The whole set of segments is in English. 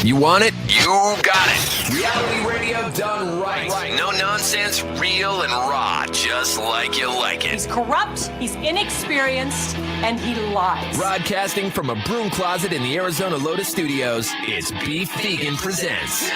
You want it? You got it. Reality radio done right. No nonsense, real and raw, just like you like it. He's corrupt, he's inexperienced, and he lies. Broadcasting from a broom closet in the Arizona Lotus Studios, it's Beef Vegan Presents.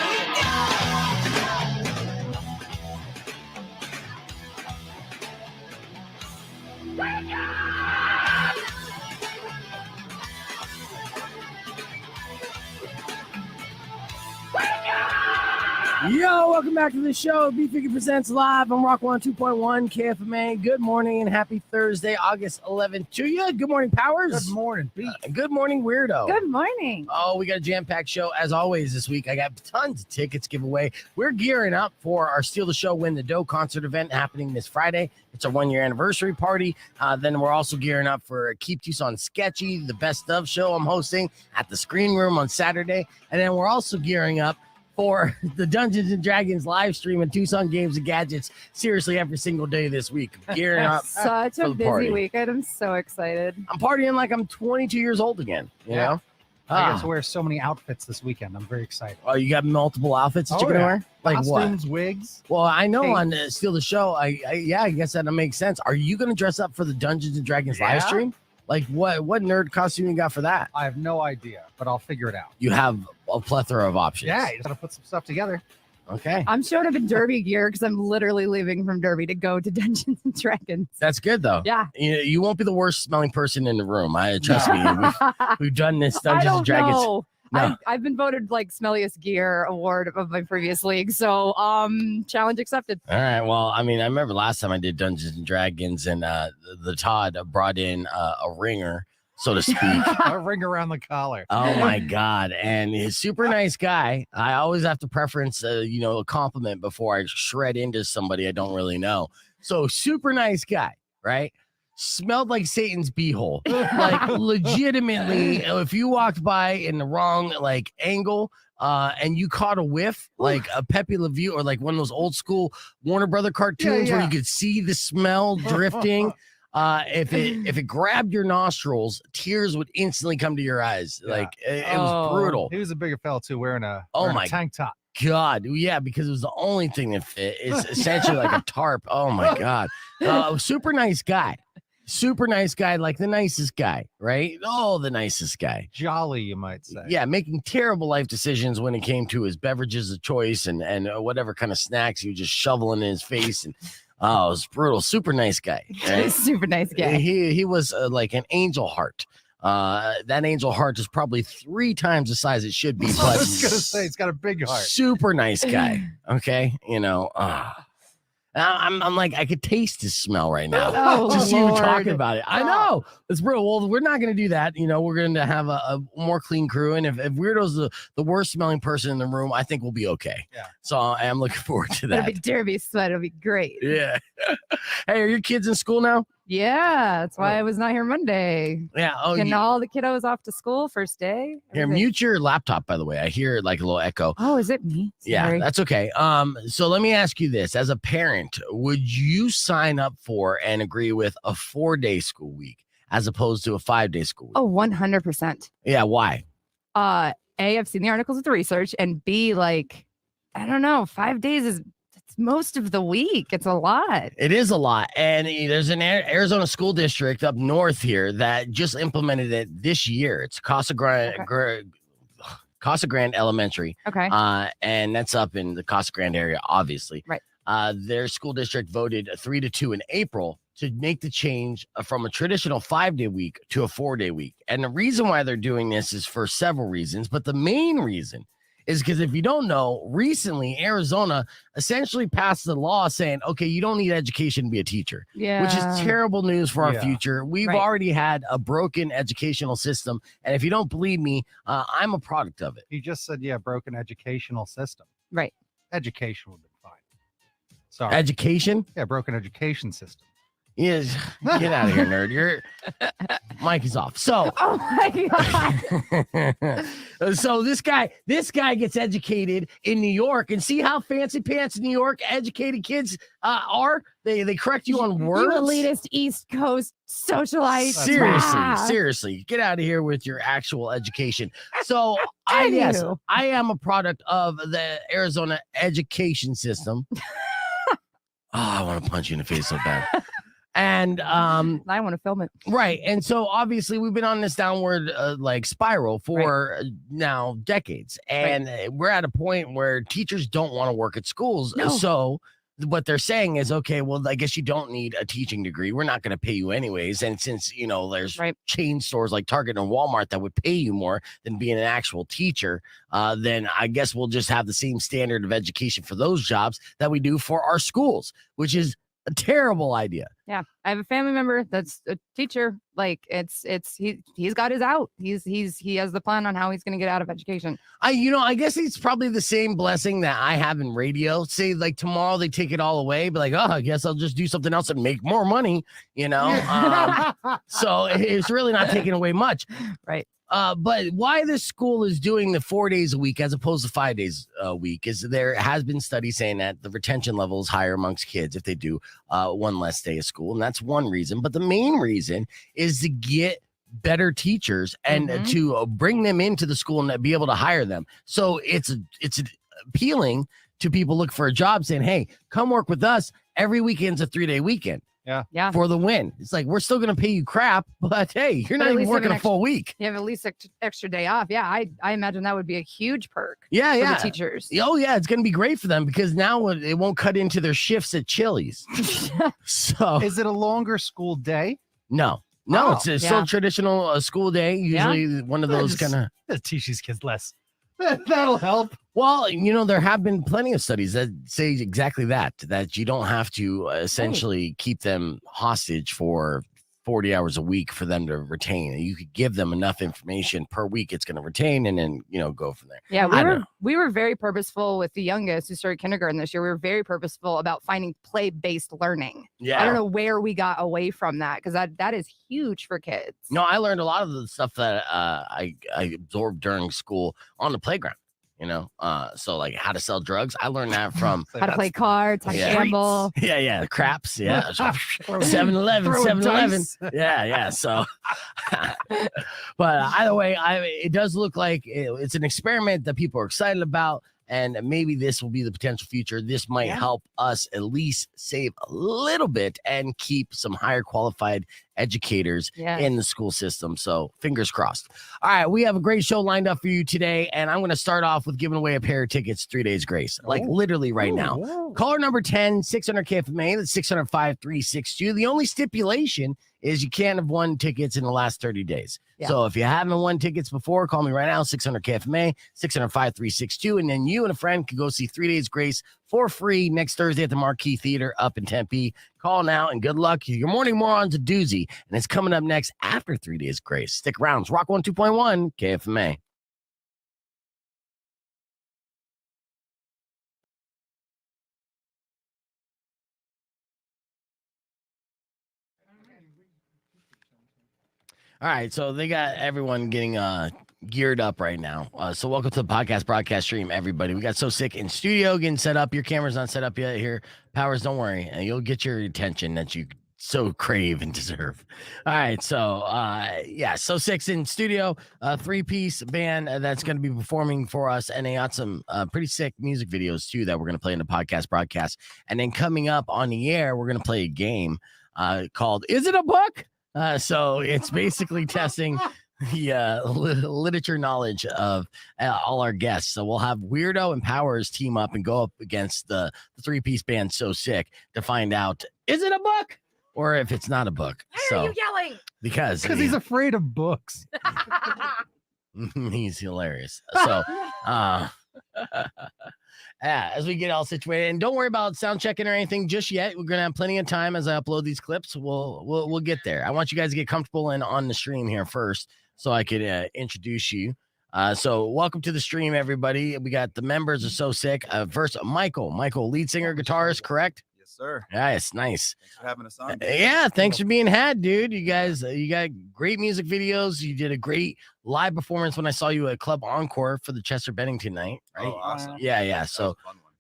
Yo, welcome back to the show. Beef Vegan Presents live on Rock 102.1 KFMA. Good morning and happy Thursday, August 11th to you. Good morning, Powers. Good morning, Beef. Good morning, Weirdo. Good morning. Oh, we got a jam-packed show as always this week. I got tons of tickets giveaway. We're gearing up for our Steal the Show, Win the Dough concert event happening this Friday. It's our 1-year anniversary party. Then we're also gearing up for Keep Tucson Sketchy, the Best Of show I'm hosting at the Screen Room on Saturday. And then we're also gearing up for the Dungeons and Dragons live stream and Tucson Games and Gadgets, seriously, every single day this week. Gearing up. Such a busy weekend. I'm so excited. I'm partying like I'm 22 years old again, you know? I get to wear so many outfits this weekend. I'm very excited. Oh, you got multiple outfits that you're going to wear? Like costumes, what? wigs. Well, I know Capes. on Steal the Show, I guess that makes sense. Are you going to dress up for the Dungeons and Dragons live stream? Like what nerd costume you got for that? I have no idea, but I'll figure it out. You have a plethora of options. Yeah, you just got to put some stuff together. Okay. I'm showing up in Derby gear because I'm literally leaving from Derby to go to Dungeons and Dragons. That's good, though. Yeah. You won't be the worst smelling person in the room. Trust me. We've done this Dungeons and Dragons. Know. No. I've been voted like smelliest gear award of my previous league. So challenge accepted. All right. Well, I mean, I remember last time I did Dungeons and Dragons and the Todd brought in a ringer, so to speak. A ring around the collar. Oh my God. And he's a super nice guy. I always have to preference, a compliment before I shred into somebody I don't really know. So super nice guy, right? Smelled like Satan's beehole. Like legitimately, if you walked by in the wrong angle and you caught a whiff, like a Pepe Le Pew or like one of those old school Warner Brother cartoons where you could see the smell drifting. If it grabbed your nostrils, tears would instantly come to your eyes. Yeah. Like it was brutal. He was a bigger fella too, wearing a tank top. God, yeah, because it was the only thing that fit. It's essentially like a tarp. Oh my God. Super nice guy. Super nice guy, like the nicest guy, right? Oh, the nicest guy. Jolly, you might say. Yeah, making terrible life decisions when it came to his beverages of choice and whatever kind of snacks he was just shoveling in his face. And it was brutal. Super nice guy. Right? Super nice guy. He was like an angel heart. That angel heart is probably 3 times the size it should be. I But was gonna say it's got a big heart. super nice guy. Okay, I'm like, I could taste his smell right now. Oh, Just even Lord. talking about it. I know. It's brutal. Well, we're not going to do that. We're going to have a more clean crew. And if Weirdo's the worst smelling person in the room, I think we'll be okay. Yeah. So I am looking forward to It'll that. be Derby sweat. It'll be great. Yeah. Hey, are your kids in school now? Yeah. That's why I was not here Monday. Yeah. Oh, Getting all the kiddos off to school first day. here, everything. mute your laptop, by the way. I hear like a little echo. Oh, is it me? Yeah, Sorry. that's okay. So let me ask you this. As a parent, would you sign up for and agree with a 4-day school week as opposed to a 5-day school week? Oh, 100%. Yeah, why? A, I've seen the articles with the research, and B, like, I don't know, 5 days is it's most of the week. It's a lot. It is a lot. And there's an Arizona school district up north here that just implemented it this year. It's Casa Grande Elementary. Okay. And that's up in the Casa Grande area, obviously. Right. Their school district voted 3-2 in April to make the change from a traditional 5-day week to a 4-day week. And the reason why they're doing this is for several reasons, but the main reason is because if you don't know, recently Arizona essentially passed the law saying, okay, you don't need education to be a teacher, Yeah. which is terrible news for our Yeah. future. We've Right. already had a broken educational system. And if you don't believe me, I'm a product of it. He just said, broken educational system. Right. Education would be fine. Sorry. Education? Yeah, broken education system. Yes. Get out of here, nerd. Your mic is off. So, Oh my God. so this guy gets educated in New York, and see how fancy pants New York educated kids are. They correct you on words. You elitist East Coast socialite. Seriously, Ah. seriously, get out of here with your actual education. So Yes, Anywho. I am a product of the Arizona education system. I want to punch you in the face so bad. And I want to film it. right. And so obviously we've been on this downward spiral for now decades. And we're at a point where teachers don't want to work at schools. No. So what they're saying is, okay, well, I guess you don't need a teaching degree. We're not going to pay you anyways. And since, there's chain stores like Target and Walmart that would pay you more than being an actual teacher, then I guess we'll just have the same standard of education for those jobs that we do for our schools, which is a terrible idea. Yeah, I have a family member that's a teacher. Like he's got his out. He has the plan on how he's going to get out of education. I guess it's probably the same blessing that I have in radio. Say like tomorrow they take it all away, but like, oh, I guess I'll just do something else and make more money. So it's really not taking away much, right? But why this school is doing the 4 days a week as opposed to 5 days a week is there has been studies saying that the retention level is higher amongst kids if they do one less day of school. And that's one reason. But the main reason is to get better teachers and to bring them into the school and be able to hire them. So it's appealing to people looking for a job saying, hey, come work with us. Every weekend's a 3-day weekend. Yeah. For the win. It's like, we're still going to pay you crap, but hey, you're not even working a full week. You have at least extra day off. Yeah. I imagine that would be a huge perk. For The teachers. Oh yeah. It's going to be great for them because now it won't cut into their shifts at Chili's. So is it a longer school day? No, it's still traditional school day. Usually one of those kind of teach these kids less. That'll help. Well, there have been plenty of studies that say exactly that you don't have to essentially keep them hostage for 40 hours a week for them to retain. You could give them enough information per week it's going to retain and then, go from there. Yeah, we were very purposeful with the youngest who started kindergarten this year. We were very purposeful about finding play-based learning. Yeah. I don't know where we got away from that because that is huge for kids. No, I learned a lot of the stuff that I absorbed during school on the playground. So like how to sell drugs. I learned that from how to play cards, how to gamble. Yeah, the craps. Yeah, 7-Eleven. Yeah. So, but either way, it does look like it's an experiment that people are excited about. And maybe this will be the potential future. This might help us at least save a little bit and keep some higher qualified educators in the school system. So fingers crossed. All right, we have a great show lined up for you today. And I'm going to start off with giving away a pair of tickets, 3 days grace, like literally right now. Whoa. Caller number 10, 600 KFMA, that's 605-362. The only stipulation is you can't have won tickets in the last 30 days. Yeah. So if you haven't won tickets before, call me right now, 600 KFMA, 605-362. And then you and a friend can go see 3 days grace for free next Thursday at the Marquee Theater up in Tempe. Call now and good luck. Your morning moron's a doozy. And it's coming up next after 3 days grace. Stick around. It's Rock 102.1 KFMA. All right, so they got everyone getting geared up right now. So welcome to the broadcast stream, everybody. We got SOSYK in studio getting set up. Your camera's not set up yet here. Powers, don't worry. You'll get your attention that you so crave and deserve. All right, so SOSYK's in studio, a 3-piece band that's going to be performing for us, and they got some pretty sick music videos too that we're going to play in the broadcast. And then coming up on the air, we're going to play a game called Is It a Book? So it's basically testing the literature knowledge of all our guests. So we'll have Weirdo and Powers team up and go up against the 3-piece band SOSYK to find out, is it a book or if it's not a book? Why are you yelling? Because he's afraid of books. He's hilarious. So as we get all situated, and don't worry about sound checking or anything just yet. We're gonna have plenty of time as I upload these clips. We'll get there. I want you guys to get comfortable and on the stream here first, so I could introduce you. So welcome to the stream, everybody. We got the members of SOSYK. First, Michael, lead singer, guitarist, correct? Yes, sir. Yes, nice. Thanks for having us on. Yeah, thanks for being had, dude. You guys, you got great music videos. You did a great live performance when I saw you at Club Encore for the Chester Bennington night, right? Oh, awesome. Yeah. So,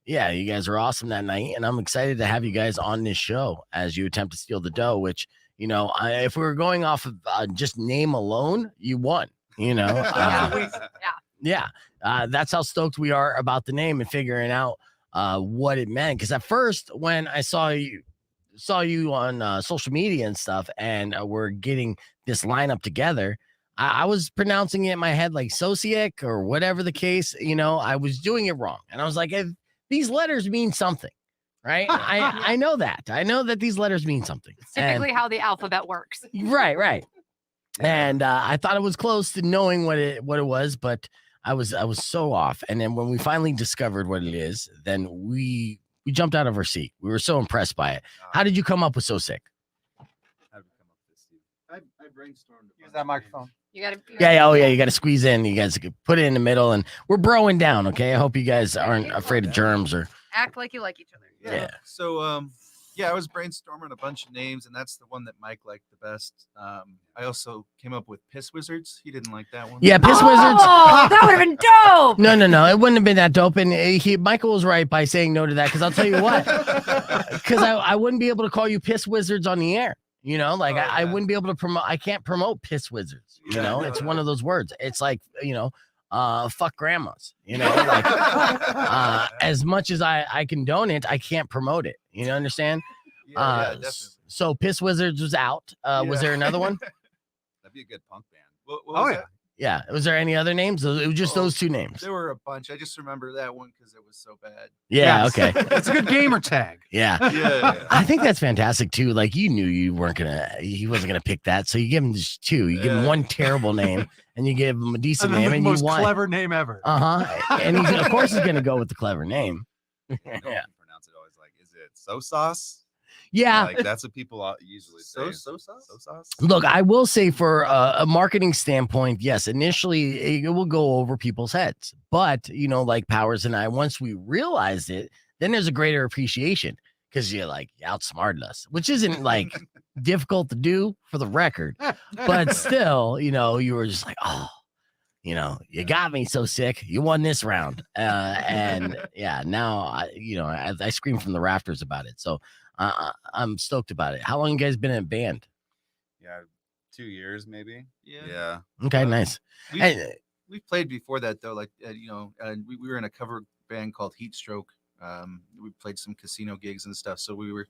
yeah, you guys were awesome that night, and I'm excited to have you guys on this show as you attempt to steal the dough, which, if we were going off of just name alone, you won, Yeah, that's how stoked we are about the name and figuring out what it meant. Because at first, when I saw you on social media and stuff, and we're getting this lineup together, I was pronouncing it in my head like SOSYK or whatever the case. I was doing it wrong, and I was like, these letters mean something, right? I know that. I know that these letters mean something. It's typically how the alphabet works. Right. And I thought it was close to knowing what it was, but I was so off. And then when we finally discovered what it is, then we jumped out of our seat. We were so impressed by it. How did you come up with SOSYK? I brainstormed. Use that microphone. You gotta. You got to squeeze in. You guys could put it in the middle, and we're broing down. Okay, I hope you guys aren't afraid of germs or Act like you like each other. Yeah. So I was brainstorming a bunch of names, and that's the one that Mike liked the best. I also came up with Piss Wizards. He didn't like that one. Yeah, Piss Wizards. Oh, that would have been dope. No, it wouldn't have been that dope. And Michael was right by saying no to that, because I'll tell you what, because I wouldn't be able to call you Piss Wizards on the air. I wouldn't be able to promote. I can't promote Piss Wizards. It's one of those words. It's like, fuck grandmas, as much as I condone it, I can't promote it. You understand? Yeah, definitely. So Piss Wizards was out. Was there another one? That'd be a good punk band. What was that? Yeah. Was there any other names? It was just those two names. There were a bunch. I just remember that one because it was so bad. Yeah. Yes. Okay. It's a good gamer tag. Yeah. Yeah. I think that's fantastic too. Like, you knew he wasn't gonna pick that, so you give him just two. You give him one terrible name, and you give him a decent And then name, the and most you won. clever name ever. And of course he's gonna go with the clever name. Yeah. Pronounce it always like, is it SOSYK? Yeah. Like that's what people usually say. SOSYK? Look, I will say, for a marketing standpoint, yes, initially it will go over people's heads. But, like Powers and I, once we realized it, then there's a greater appreciation, because you outsmarted us, which isn't like difficult to do, for the record. But still, you were just like, oh, you got me so sick. You won this round. And yeah, now I scream from the rafters about it. So I'm stoked about it. How long you guys been in a band? Yeah, 2 years maybe. Yeah. Okay, nice. We played before that though. Like we were in a cover band called Heat Stroke. We played some casino gigs and stuff, so we were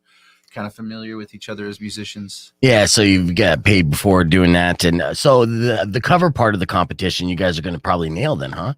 kind of familiar with each other as musicians. Yeah, so you've got paid before doing that, and so the cover part of the competition, you guys are going to probably nail then, huh?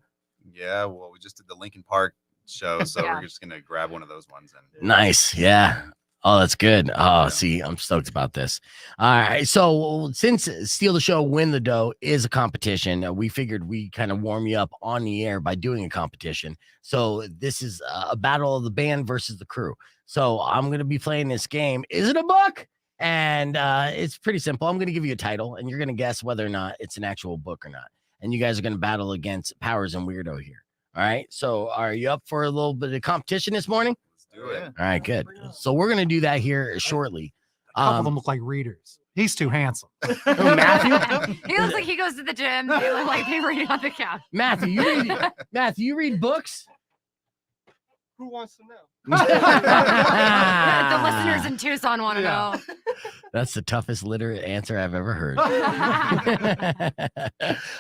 Yeah, well, we just did the Linkin Park show, so we're just gonna grab one of those ones. And Nice, yeah. Oh, that's good. Oh, see, I'm stoked about this. All right, so since Steal the Show, Win the Dough is a competition, we figured we kind of warm you up on the air by doing a competition. So this is a battle of the band versus the crew. So I'm going to be playing this game. Is it a book? And it's pretty simple. I'm going to give you a title, and you're going to guess whether or not it's an actual book or not. And you guys are going to battle against Powers and Weirdo here. All right, so are you up for a little bit of competition this morning? do it. All right, good. So we're going to do that here shortly. A couple of them look like readers. He's too handsome. Matthew? He looks like he goes to the gym. They look like they read on the couch. Matthew, you read books? Who wants to know? The listeners in Tucson want to know. That's the toughest literate answer I've ever heard.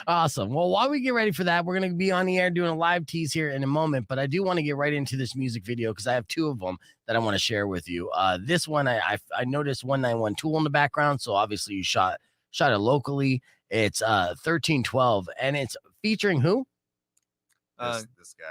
Awesome. Well, while we get ready for that, we're going to be on the air doing a live tease here in a moment, but I do want to get right into this music video because I have two of them that I want to share with you. This one, I noticed 191 Tool in the background, so obviously you shot it locally. It's 1312, and it's featuring who?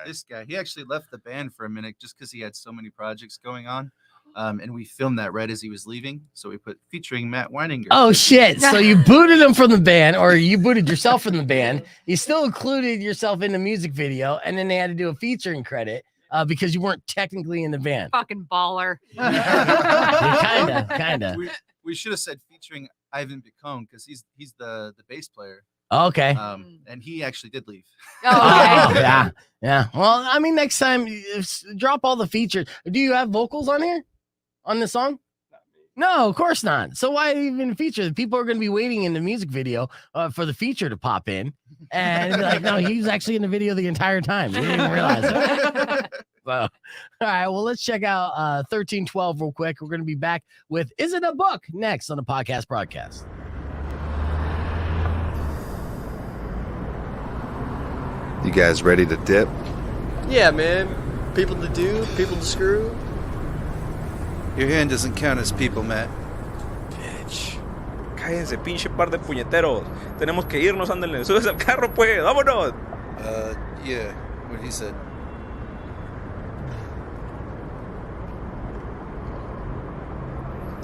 This guy. He actually left the band for a minute just because he had so many projects going on. And we filmed that right as he was leaving. So we put featuring Matt Weininger. Oh, shit. So you booted him from the band, or you booted yourself from the band. You still included yourself in the music video, and then they had to do a featuring credit because you weren't technically in the band. Fucking baller. Kind of. We should have said featuring Ivan Bicone because he's the bass player. Okay. And he actually did leave. Oh, okay. Yeah. Well, I mean, next time, drop all the features. Do you have vocals on here? On the song? No, of course not. So why even feature? People are going to be waiting in the music video for the feature to pop in. And be like, no, he was actually in the video the entire time. We didn't even realize it. So, all right, well, let's check out 1312 real quick. We're going to be back with Is It a Book next on the podcast broadcast. You guys ready to dip? Yeah, man. People to do, people to screw. Your hand doesn't count as people, Matt. Bitch. Cállense, pinche par de puñeteros. Tenemos que irnos, ándale. Subes al carro, pues. Vámonos. Yeah, what he said.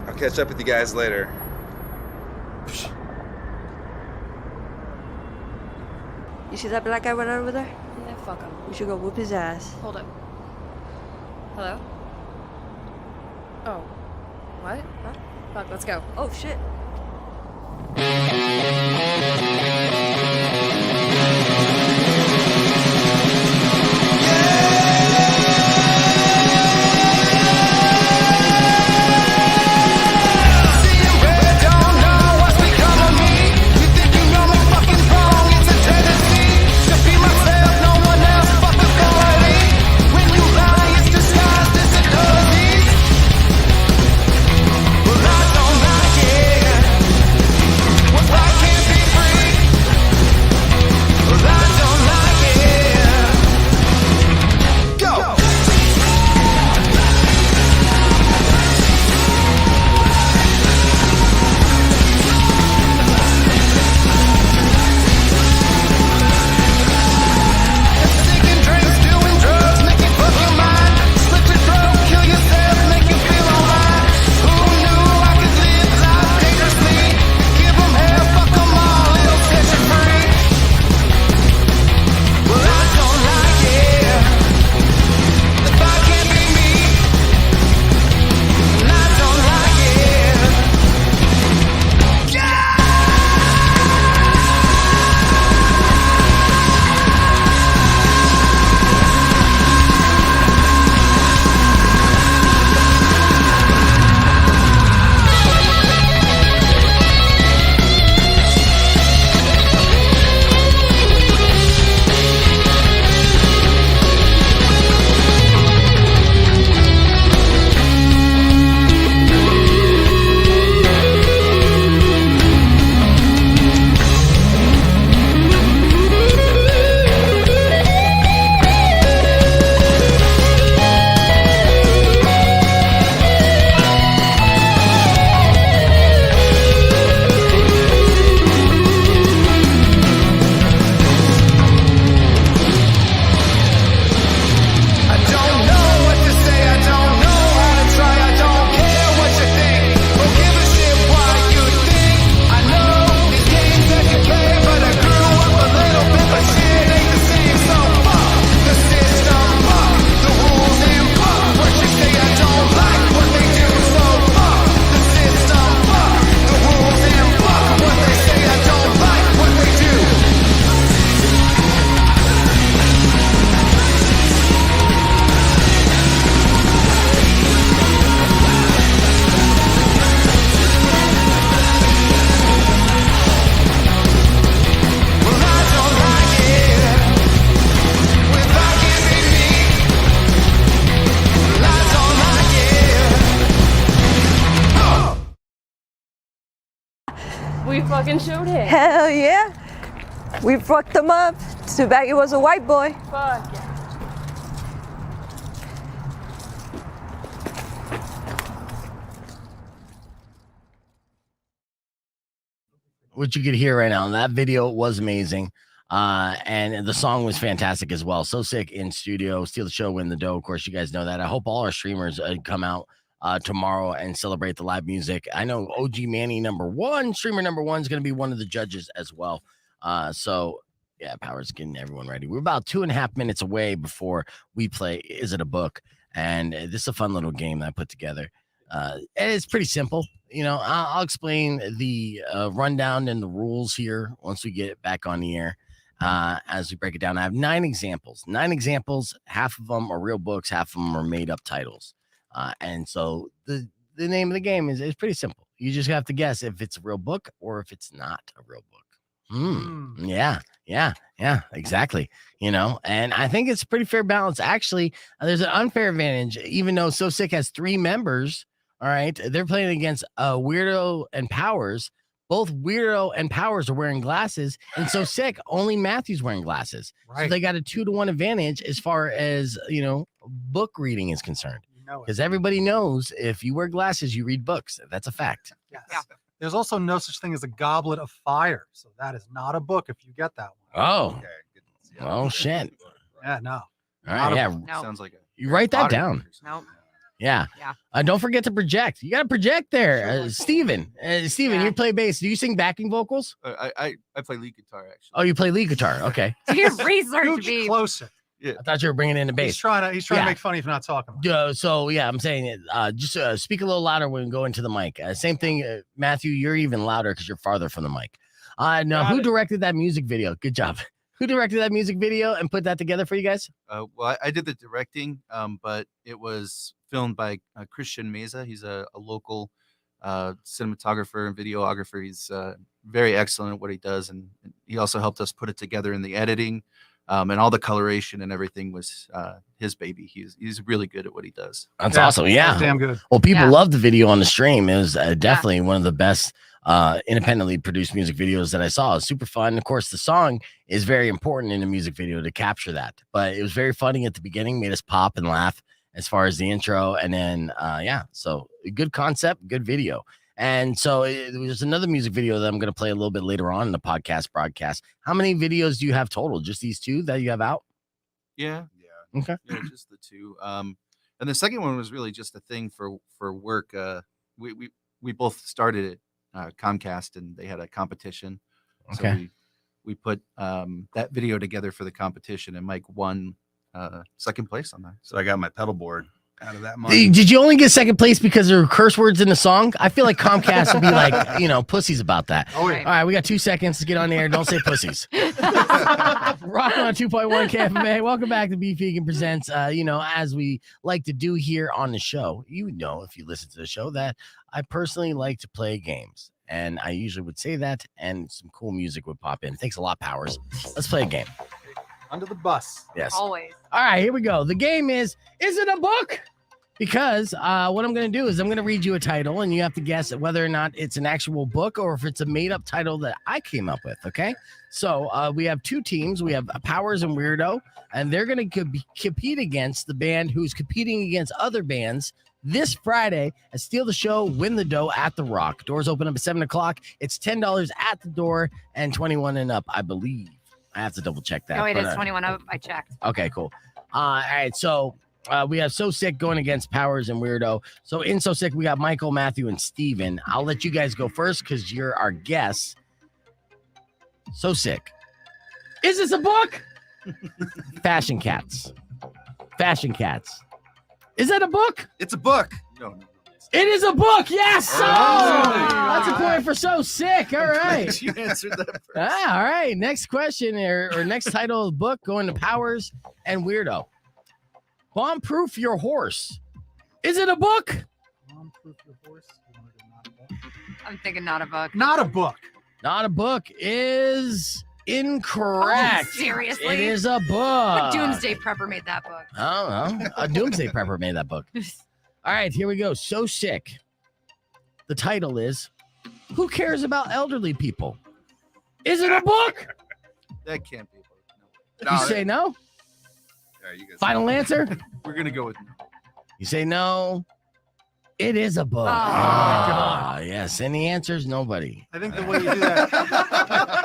I'll catch up with you guys later. You see that black guy right over there? Yeah, fuck him. We should go whoop his ass. Hold up. Hello? Oh. What? Huh? Fuck, let's go. Oh shit. We fucking showed him. Hell yeah. We fucked him up. It's too bad he was a white boy. Fuck yeah. What you could hear right now, that video was amazing. And the song was fantastic as well. SOSYK in studio, Steal the Show, Win the Dough. Of course, you guys know that. I hope all our streamers come out tomorrow and celebrate the live music. I know OG Manny streamer number one is going to be one of the judges as well. So yeah, Power's getting everyone ready. We're about 2.5 minutes away before we play Is It a Book? And this is a fun little game that I put together. And it's pretty simple. You know, I'll explain the rundown and the rules here once we get back on the air. As we break it down, I have 9 examples. 9 examples. Half of them are real books. Half of them are made up titles. And so the name of the game is pretty simple. You just have to guess if it's a real book or if it's not a real book. Yeah, exactly. You know, and I think it's a pretty fair balance. Actually, there's an unfair advantage, even though SOSYK has 3 members. All right, they're playing against Weirdo and Powers. both Weirdo and Powers are wearing glasses, and SOSYK only Matthew's wearing glasses. Right. So they got a 2-to-1 advantage as far as book reading is concerned. You know it. Because everybody knows if you wear glasses, you read books. That's a fact. Yes. Yeah. There's also no such thing as a goblet of fire. So that is not a book if you get that one. Oh, Okay. Good. Yeah. oh shit! Yeah, no. All Not right, a yeah, No. Sounds like you write that Potter down. book or something. Nope. Yeah. Yeah. Don't forget to project. You got to project there, Steven. Steven, Yeah. you play bass. Do you sing backing vocals? I play lead guitar actually. Oh, you play lead guitar. Okay. Do your research, Gooch B. closer. I thought you were bringing in the He's bass. trying to Yeah. make fun of you for not talking. So yeah, I'm saying it. Just speak a little louder when we go into the mic. Same thing, Matthew. You're even louder because you're farther from the mic. Now, Got who it. directed that music video? Good job. Who directed that music video and put that together for you guys? Well, I did the directing, but it was filmed by Christian Meza. He's a local cinematographer and videographer. He's very excellent at what he does, and he also helped us put it together in the editing, and all the coloration and everything was his baby. He's really good at what he does. That's Yeah, awesome. Yeah. That's damn good. Well, people Yeah. love the video on the stream. It was definitely one of the best independently produced music videos that I saw. It was super fun. Of course, the song is very important in a music video to capture that. But it was very funny at the beginning, made us pop and laugh as far as the intro. And then, so good concept, good video. And so there's another music video that I'm going to play a little bit later on in the podcast broadcast. How many videos do you have total? Just these two that you have out? Yeah, Yeah. Okay. yeah, just the two. And the second one was really just a thing for work. We both started at Comcast, and they had a competition. Okay. So we put that video together for the competition, and Mike won second place on that. So I got my pedal board out of that money. Did you only get second place because there were curse words in the song? I feel like Comcast would be like, pussies about that. Oh, yeah. All right, we got 2 seconds to get on the air. Don't say pussies. Rocking on 2.1 KFMA. Welcome back to Beef Vegan Presents. As we like to do here on the show, if you listen to the show, that I personally like to play games. And I usually would say that, and some cool music would pop in. Thanks a lot, Powers. Let's play a game. Under the bus. Yes. Always. All right, here we go. The game is it a book? Because what I'm going to do is I'm going to read you a title, and you have to guess whether or not it's an actual book or if it's a made-up title that I came up with, okay? So we have two teams. We have Powers and Weirdo, and they're going to compete against the band who's competing against other bands this Friday at Steal the Show, Win the Dough at The Rock. Doors open up at 7 o'clock. It's $10 at the door and 21 and up, I believe. I have to double check that. Oh, it but, is 21. I checked. Okay, cool. All right, so we have SOSYK going against Powers and Weirdo. So in SOSYK, we got Michael, Matthew, and Steven. I'll let you guys go first because you're our guests. SOSYK. Is this a book? Fashion Cats. Fashion Cats. Is that a book? It's a book. No. It is a book. Yes. Oh, That's a point for SOSYK. All right. You answered that first. All right. Next question or next title of the book going to Powers and Weirdo. Bomb-proof your horse. Is it a book? Bomb-proof your horse. You wanna do not a book? I'm thinking not a book. Not a book. Not a book is incorrect. Oh, seriously? It is a book. A doomsday prepper made that book. Oh, a doomsday prepper made that book. All right, here we go. SOSYK. The title is Who Cares About Elderly People? Is it a book? That can't be a book. No. You say no? All right, you guys. Final answer? We're gonna go with no. You say no. It is a book. Oh. Ah, yes. Any answers? Nobody. I think the way you do that.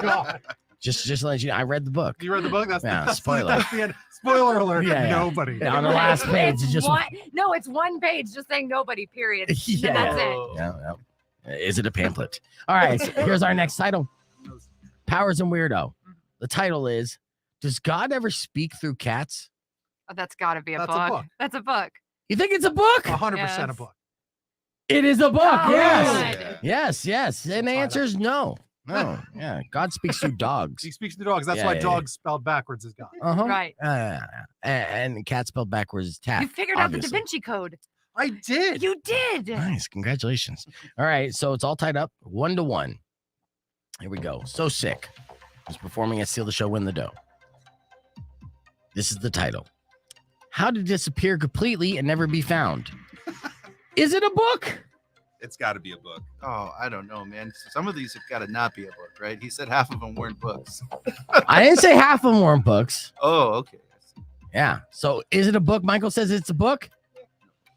God. Just to let you know, I read the book. You read the book? That's Spoiler. That's the end. Spoiler alert. Yeah. Nobody. Yeah, on the last page, it's just no, it's one page just saying nobody, period. Yeah. And that's it. Yeah. Is it a pamphlet? All right, so here's our next title. Powers and Weirdo. The title is Does God Ever Speak Through Cats? Oh, that's got to be a That's book. a book. That's a book. You think it's a book? 100% a Yes. book. It is a book. Oh, Yes. good. Yes. And the answer is no. No. Yeah. God speaks through dogs. He speaks to dogs. That's Yeah, why yeah, dogs spelled backwards is God. Uh-huh. Right. And cat spelled backwards is tat. You figured out the Da obviously. Vinci Code. I did. You did. Nice. Congratulations. All right. So it's all tied up 1-1. Here we go. SOSYK is performing at Steal the Show, Win the Dough. This is the title. How to Disappear Completely and Never Be Found. Is it a book? It's got to be a book. Oh, I don't know, man. Some of these have got to not be a book, right? He said half of them weren't books. I didn't say half of them weren't books. Oh, okay. Yeah. So is it a book? Michael says it's a book.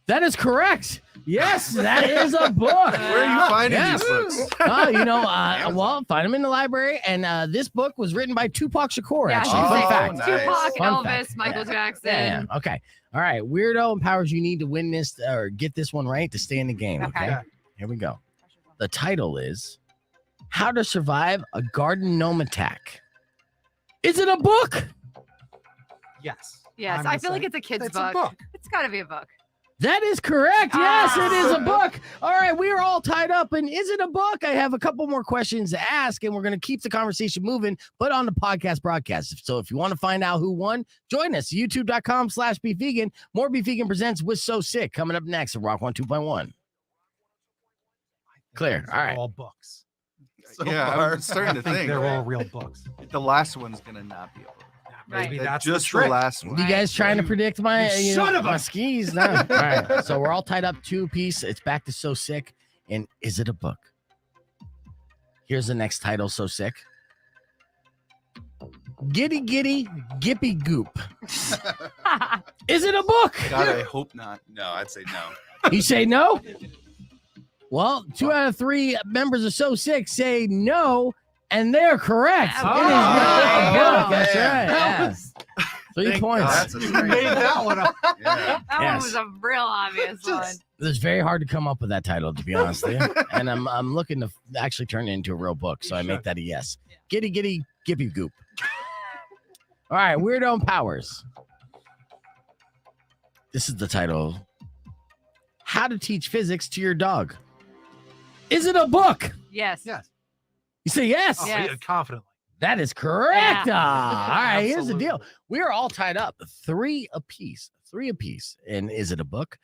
That is correct. Yes, that is a book. Where are you finding these books? Well, find them in the library. And this book was written by Tupac Shakur. Yeah, Actually, I fun should say fact. nice. Tupac, Fun Elvis, fact. Michael Yeah. Jackson. Yeah. Okay. All right. Weirdo and Powers, you need to win this or get this one right to stay in the game. Okay. Okay. Here we go. The title is How to Survive a Garden Gnome Attack. Is it a book? Yes. Yes, I'm I gonna feel like say it's a kid's it's book. a book. It's got to be a book. That is correct. Yes, it is a Ah. book. All right, we are all tied up. And is it a book? I have a couple more questions to ask, and we're going to keep the conversation moving, but on the podcast broadcast. So if you want to find out who won, join us. YouTube.com/BeVegan. More Be Vegan presents with SOSYK coming up next at Rock 102.1. Clear. These All are right. all books. So Yeah, far. I'm starting to I think think they're all real books. the last one's gonna not be a book. Maybe Right. that's Just the trick. last one. You guys trying to predict my, You son of my a- skis? No. All right. So we're all tied up 2-piece. It's back to SOSYK. And is it a book? Here's the next title, SOSYK. Giddy Giddy Gippy Goop. Is it a book? God, I hope not. No, I'd say no. You say no? Well, 2 out of 3 members of SOSYK say no, and they're correct. Oh, It is not a yeah. book. That's Yeah. right. Yeah. 3 Thank points. God. That's a You straight. made that one up. Yeah. That Yes. one was a real obvious one. It's very hard to come up with that title, to be honest with you. And I'm looking to actually turn it into a real book, so I make that a yes. Giddy Giddy Gippy Goop. All right, Weirdo and Powers. This is the title. How to Teach Physics to Your Dog. Is it a book? Yes. Yes. You say yes. Oh, Yes. yeah, confidently. That is correct. Yeah. All right, here's the deal. Absolutely. We are all tied up 3 apiece. 3 apiece. And is it a book?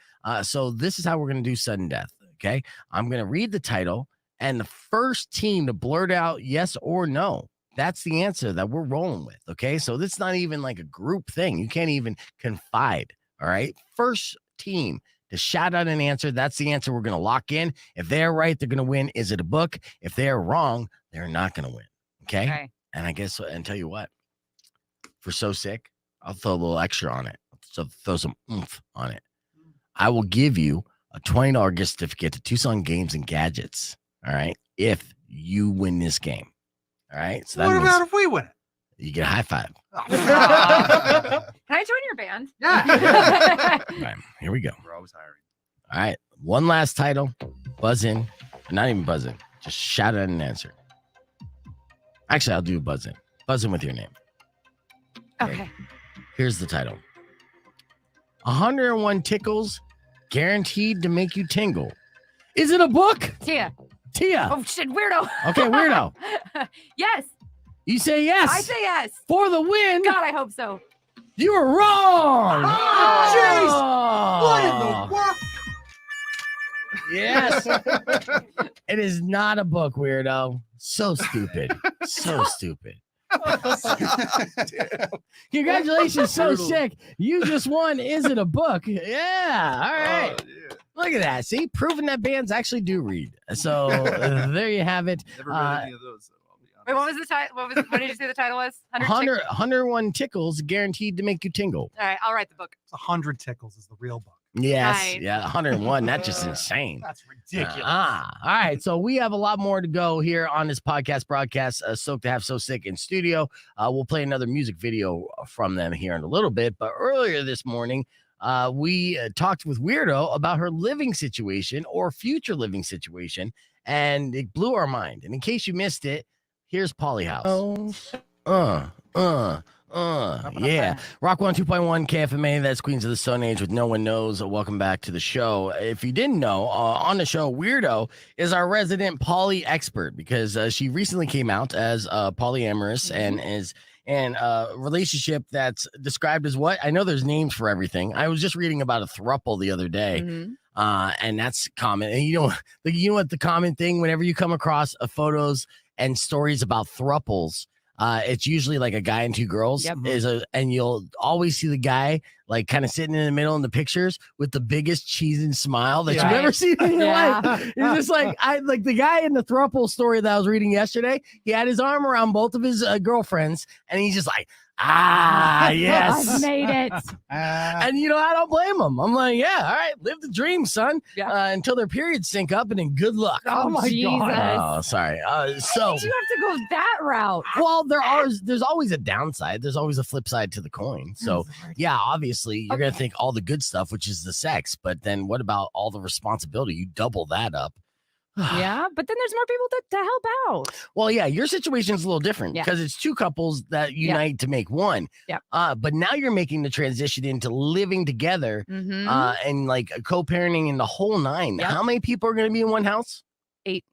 So this is how we're going to do sudden death. Okay. I'm going to read the title, and the first team to blurt out yes or no, that's the answer that we're rolling with. Okay. So this is not even like a group thing. You can't even confide. All right. First team to shout out an answer. That's the answer we're going to lock in. If they're right, they're going to win. Is it a book? If they're wrong, they're not going to win. Okay. Okay. And I guess, and tell you what, for SOSYK, I'll throw a little extra on it. So throw some oomph on it. I will give you a $20 gift certificate to Tucson Games and Gadgets. All right. If you win this game. All right. So that What means about if we win it? you get a high five. Can I join your band? Yeah. All right. Here we go. We're always hiring. All right. One last title. Buzz in. Not even buzz in. Just shout out an answer. Actually, I'll do a buzz in. Buzz in with your name. Okay. Here's the title. 101 tickles guaranteed to make you tingle. Is it a book? Tia. Tia. Oh shit, weirdo. Okay, weirdo. Yes. You say yes. I say yes. For the win. God, I hope so. You were wrong. Oh, jeez. What in the world? Yes. It is not a book, weirdo. So stupid. So stupid. Congratulations, so sick. You just won. Is it a book? Yeah. All right. Oh, yeah. Look at that. See, proving that bands actually do read. So there you have it. Never read any of those. So I'll be Wait, honest. what was the title? What did you say the title was? 101 tickles guaranteed to make you tingle. All right, I'll write the book. 100 tickles is the real book. Yes. Right. Yeah. 101. That's just insane. That's ridiculous. All right. So we have a lot more to go here on this podcast broadcast. Stoked to have SOSYK in studio. We'll play another music video from them here in a little bit. But earlier this morning, we talked with Weirdo about her living situation or future living situation, and it blew our mind. And in case you missed it, here's Polyhouse. Yeah. Rock 102.1 KFMA. That's Queens of the Stone Age with No One Knows. Welcome back to the show. If you didn't know, on the show, Weirdo is our resident poly expert because she recently came out as polyamorous and is in a relationship that's described as what? I know there's names for everything. I was just reading about a throuple the other day. Mhm. And that's common. And you know what the common thing whenever you come across photos and stories about thruples, it's usually like a guy and 2 girls. Yep. And you'll always see the guy like kind of sitting in the middle in the pictures with the biggest cheese and smile that Yeah. you've ever seen in your Yeah. life. It's just like the guy in the throuple story that I was reading yesterday. He had his arm around both of his girlfriends, and he's just like, I've yes. made it. And I don't blame him. I'm like, yeah, all right, live the dream, son. Yeah. Until their periods sync up, and then good luck. Oh my Jesus. Oh, sorry. So, Did you have to go that route? well, there's always a downside. There's always a flip side to the coin. So, yeah, obviously, you're gonna think all the good stuff, which is the sex, but then what about all the responsibility? You double that up. Yeah, but then there's more people to help out. Well, yeah, your situation is a little different Yeah. because it's two couples that unite to make one. Yep. But now you're making the transition into living together Mm-hmm. and like co-parenting in the whole nine. Yep. How many people are going to be in one house? 8.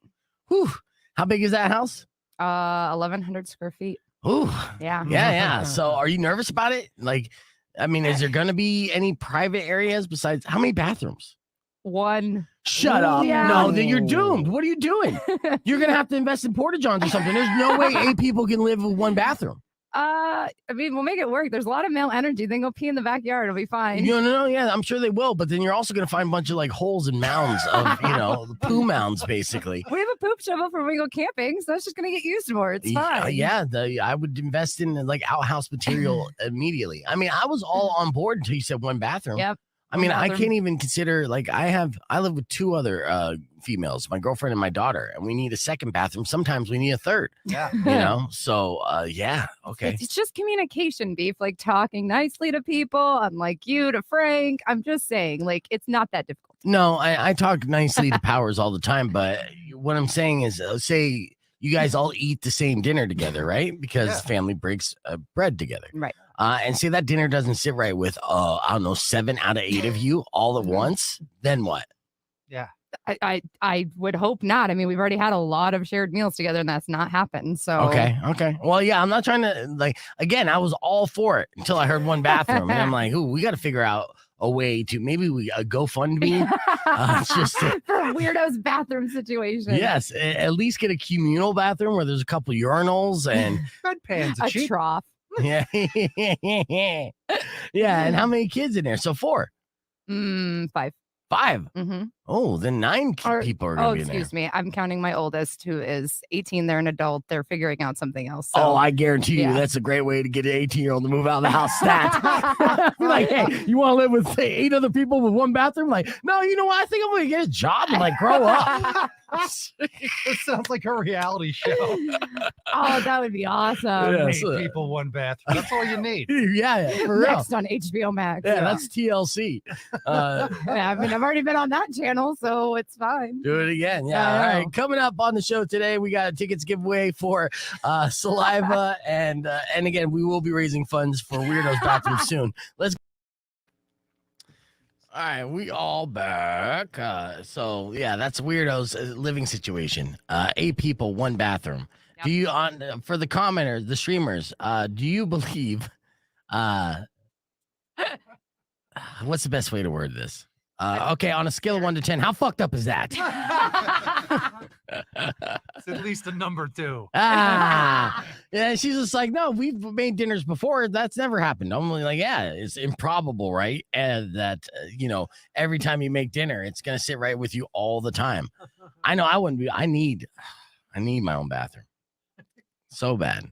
Whew. How big is that house? 1,100 square feet. Ooh. Yeah. Yeah. So are you nervous about it? Like, I mean, is there going to be any private areas besides how many bathrooms? 1. Shut up. Yeah. No, then you're doomed. What are you doing? You're going to have to invest in porta-johns or something. There's no way 8 people can live with one bathroom. I mean, we'll make it work. There's a lot of male energy. Then go pee in the backyard. It'll be fine. No, yeah, I'm sure they will. But then you're also going to find a bunch of like holes and mounds of, poo mounds, basically. We have a poop shovel for when we go camping, so it's just gonna get used more. It's fine. Yeah, I would invest in like outhouse material immediately. I mean, I was all on board until you said one bathroom. Yep. I mean, I bathroom. can't even consider like I live with 2 other females, my girlfriend and my daughter, and we need a second bathroom. Sometimes we need a third. Yeah. So yeah, okay. It's just communication, Beef. Like talking nicely to people, unlike you to Frank. I'm just saying, like, it's not that difficult. No, I talk nicely to Powers all the time, but what I'm saying is, say you guys all eat the same dinner together, right? Because family breaks bread together. Right. And say that dinner doesn't sit right with, I don't know, 7 out of 8 of you all at once, then what? Yeah. I would hope not. I mean, we've already had a lot of shared meals together, and that's not happened. So Okay. Well, yeah, I'm not trying to like. Again, I was all for it until I heard one bathroom, and I'm like, "Ooh, we got to figure out a way to maybe a GoFundMe, just to, for Weirdo's bathroom situation. yes, at least get a communal bathroom where there's a couple urinals and Bedpans are A cheap. trough. yeah, yeah. And how many kids in there? So 4, 5. 5. Mm-hmm. Oh, then 9 people are gonna be in there. Excuse me. I'm counting my oldest, who is 18. They're an adult. They're figuring out something else. So. Oh, I guarantee you yeah. that's a great way to get an 18-year-old to move out of the house. Stat. Be like, hey, you want to live with 8 other people with one bathroom? Like, no, you know what? I think I'm gonna get a job and like grow up. This sounds like a reality show. Oh, that would be awesome. Yeah. 8 people, one bathroom. That's all you need. yeah, for real. Next on HBO Max. Yeah, that's TLC. Yeah, I mean, I've already been on that channel, so it's fine. Do it again. Yeah. I All know. right. Coming up on the show today, we got a tickets giveaway for Saliva, and again, we will be raising funds for Weirdo's bathroom soon. Let's. All right, we all back. So yeah, that's Weirdo's living situation. 8 people, 1 bathroom. Yep. Do you for the commenters, the streamers? Do you believe? What's the best way to word this? Okay, on a scale of 1 to 10, how fucked up is that? It's at least a number 2. Yeah, she's just like, no, we've made dinners before. That's never happened. I'm like, yeah, it's improbable, right? And that, every time you make dinner, it's going to sit right with you all the time. I know I wouldn't be, I need my own bathroom so bad.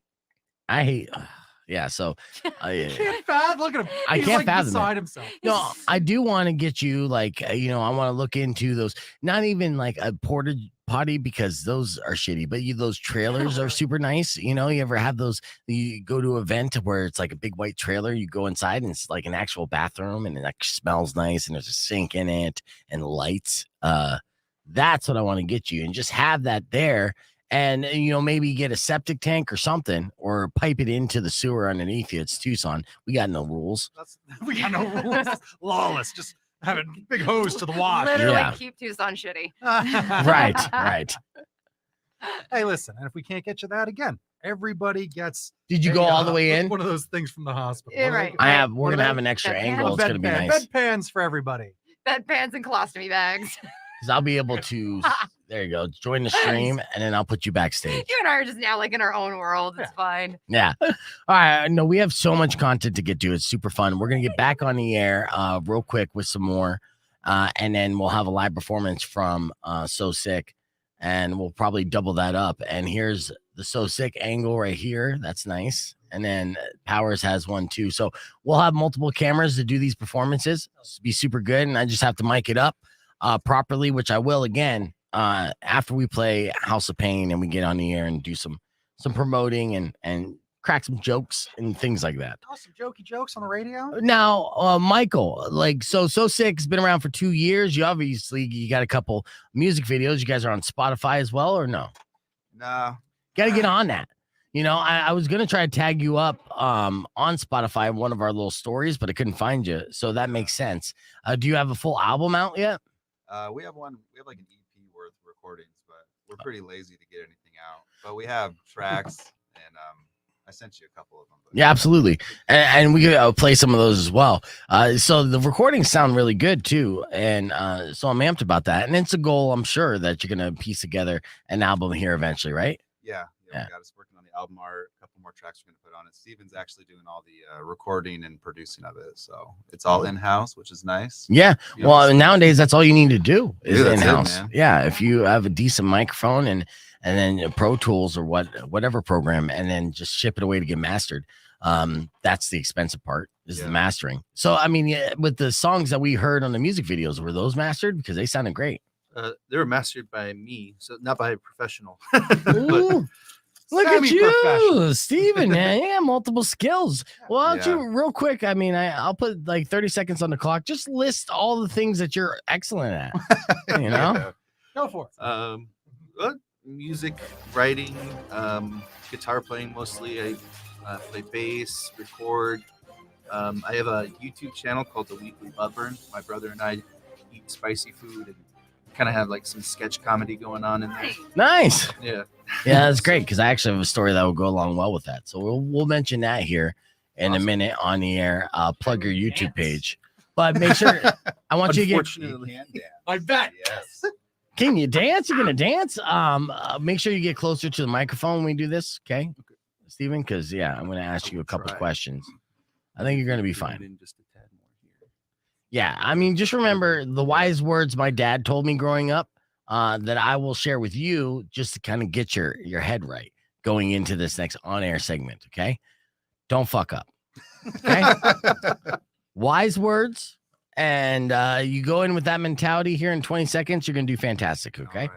I hate, yeah, so Can't fathom. Look at him. I He's can't like fathom beside it. himself. No, I do want to get you like, I want to look into those, not even like a porta potty because those are shitty, but those trailers are super nice. You ever have those, you go to an event where it's like a big white trailer, you go inside and it's like an actual bathroom and it like smells nice and there's a sink in it and lights. That's what I want to get you and just have that there. And, maybe get a septic tank or something or pipe it into the sewer underneath you. It's Tucson. We got no rules. We got no rules. Lawless. Just have a big hose to the wash. Literally Yeah. keep Tucson shitty. Right. Hey, listen. And if we can't get you that again, everybody gets. Did you go all the way in? One of those things from the hospital. Yeah, What are right. they- We're going to have an extra Bedpan. angle. It's going to be Bedpan. nice. Bedpans for everybody. Bedpans and colostomy bags. because I'll be able to. There you go. Join the stream, and then I'll put you backstage. You and I are just now like in our own world. It's fine. Yeah. All right. No, we have so much content to get to. It's super fun. We're gonna get back on the air real quick with some more, and then we'll have a live performance from SOSYK, and we'll probably double that up. And here's the SOSYK angle right here. That's nice. And then Powers has one too. So we'll have multiple cameras to do these performances. It's be super good, and I just have to mic it up properly, which I will again. After we play House of Pain and we get on the air and do some promoting and crack some jokes and things like that. Oh, some jokey jokes on the radio. Now, Michael, like SOSYK's been around for 2 years. You got a couple music videos. You guys are on Spotify as well, or no? No. Got to get on that. You know, I was gonna try to tag you up on Spotify in one of our little stories, but I couldn't find you. So that makes sense. Do you have a full album out yet? We have one. We have like an EP worth of recordings, but we're pretty lazy to get anything out. But we have tracks, and I sent you a couple of them. But Yeah, absolutely. And we could play some of those as well. So the recordings sound really good too. And so I'm amped about that. And it's a goal, I'm sure, that you're going to piece together an album here eventually, right? yeah. We got us working on the album art. A couple more tracks we're gonna put on it. Steven's actually doing all the recording and producing of it, so it's all in house, which is nice. Yeah. You Well, know, nowadays, that's all you need to do is Yeah, that's it, in-house. man. Yeah. If you have a decent microphone and then Pro Tools or whatever program, and then just ship it away to get mastered. That's the expensive part is the mastering. So, I mean, with the songs that we heard on the music videos, were those mastered? Because they sounded great. They were mastered by me, so not by a professional. Ooh, look at you, Semi-professional. Steven, man. You got multiple skills. Well, why don't Yeah. you, real quick, I mean, I'll put like 30 seconds on the clock. Just list all the things that you're excellent at. You know? Go for it. Music, writing, guitar playing mostly. I play bass, record. I have a YouTube channel called The Weekly Butt Burn. My brother and I eat spicy food and kind of have like some sketch comedy going on in there. Nice. Yeah. Yeah, that's great because I actually have a story that will go along well with that. So we'll mention that here in a minute on the air. Plug your YouTube page, but make sure I want you to get. Unfortunately, I bet. Yes. Can you dance? You're gonna dance. Make sure you get closer to the microphone when we do this, okay, Steven? Because I'm gonna ask you a couple try. questions. I think you're gonna be fine. in just a tad more here. Yeah, I mean, just remember the wise words my dad told me growing up that I will share with you just to kind of get your head right going into this next on-air segment, okay? Don't fuck up, okay? Wise words, and you go in with that mentality here in 20 seconds, you're going to do fantastic, okay?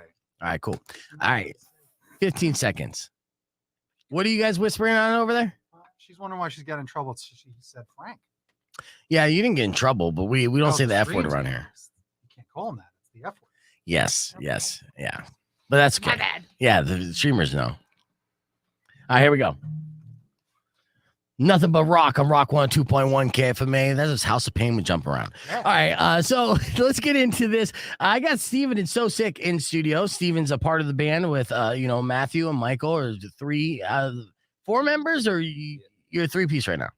All right, cool. All right, 15 seconds. What are you guys whispering on over there? She's wondering why she's got in trouble. She said Frank. Yeah, you didn't get in trouble, but we don't say the F word streams around are- here. You can't call him that. It's the F word. Yes, yeah. But that's okay. My bad. Yeah, the streamers know. All right, here we go. Nothing but rock on Rock 102.1 KFMA. That is House of Pain with Jump Around. Yeah. All right, so let's get into this. I got Steven and SOSYK in studio. Steven's a part of the band with, Matthew and Michael, or the three, 4 members, or you're a 3-piece right now?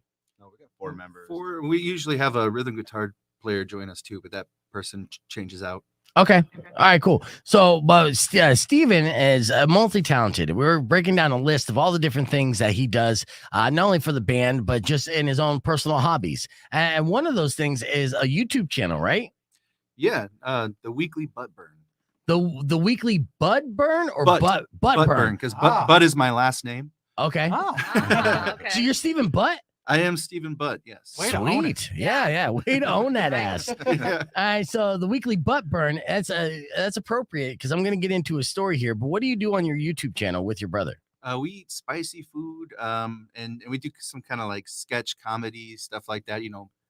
No, we got 4 members. We usually have a rhythm guitar player join us too, but that person changes out. Okay. All right, cool. So, but Steven is multi-talented. We're breaking down a list of all the different things that he does, not only for the band, but just in his own personal hobbies. And one of those things is a YouTube channel, right? Yeah, the Weekly Butt Burn. The weekly Bud Burn or Butt. Butt Butt Burn? because Ah. Butt is my last name. Okay. Oh. Okay. So you're Steven Butt? I am Stephen Butt. Yes. Way to own it. Sweet. Yeah. Way to own that ass. Yeah. All right, so the weekly butt burn, that's appropriate because I'm going to get into a story here. But what do you do on your YouTube channel with your brother? We eat spicy food, and we do some kind of like sketch comedy stuff like that.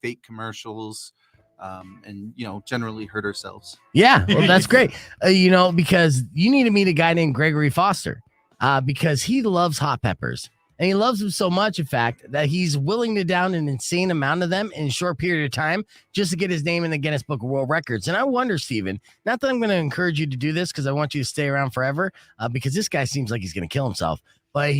Fake commercials, and generally hurt ourselves. Yeah, well, that's great. Because you need to meet a guy named Gregory Foster, because he loves hot peppers. And he loves them so much, in fact, that he's willing to down an insane amount of them in a short period of time just to get his name in the Guinness Book of World Records. And I wonder, Steven, not that I'm going to encourage you to do this because I want you to stay around forever, because this guy seems like he's going to kill himself. But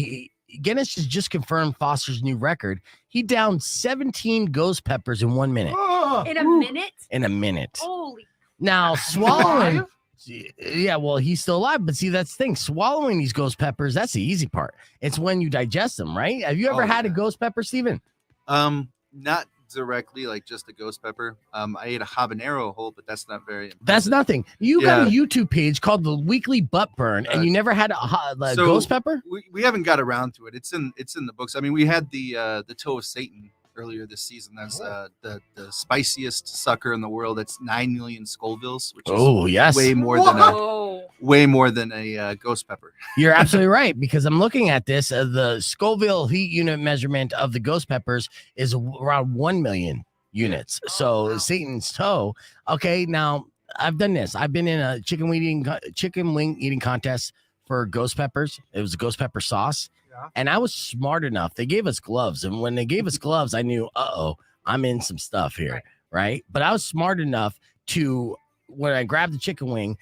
Guinness has just confirmed Foster's new record. He downed 17 ghost peppers in 1 minute. Oh, In a minute? In a minute. Holy. Now, swallowing Yeah, well, he's still alive, but see, that's the thing. Swallowing these ghost peppers, that's the easy part. It's when you digest them, right? Have you ever had a ghost pepper, Steven? Not directly, like just a ghost pepper. I ate a habanero whole, but that's not very impressive. That's nothing. You got a YouTube page called The Weekly Butt Burn, and you never had a ghost pepper? We haven't got around to it. It's in the books. I mean, we had the toe of Satan earlier this season. That's the spiciest sucker in the world. That's 9 million Scovilles, which is way more than a ghost pepper. You're absolutely right, because I'm looking at this. The Scoville heat unit measurement of the ghost peppers is around 1 million units. So Satan's toe. Okay, now I've done this. I've been in a chicken wing eating contest for ghost peppers. It was a ghost pepper sauce. And I was smart enough. They gave us gloves. And when they gave us gloves, I knew, I'm in some stuff here. Right. But I was smart enough to, when I grabbed the chicken wing,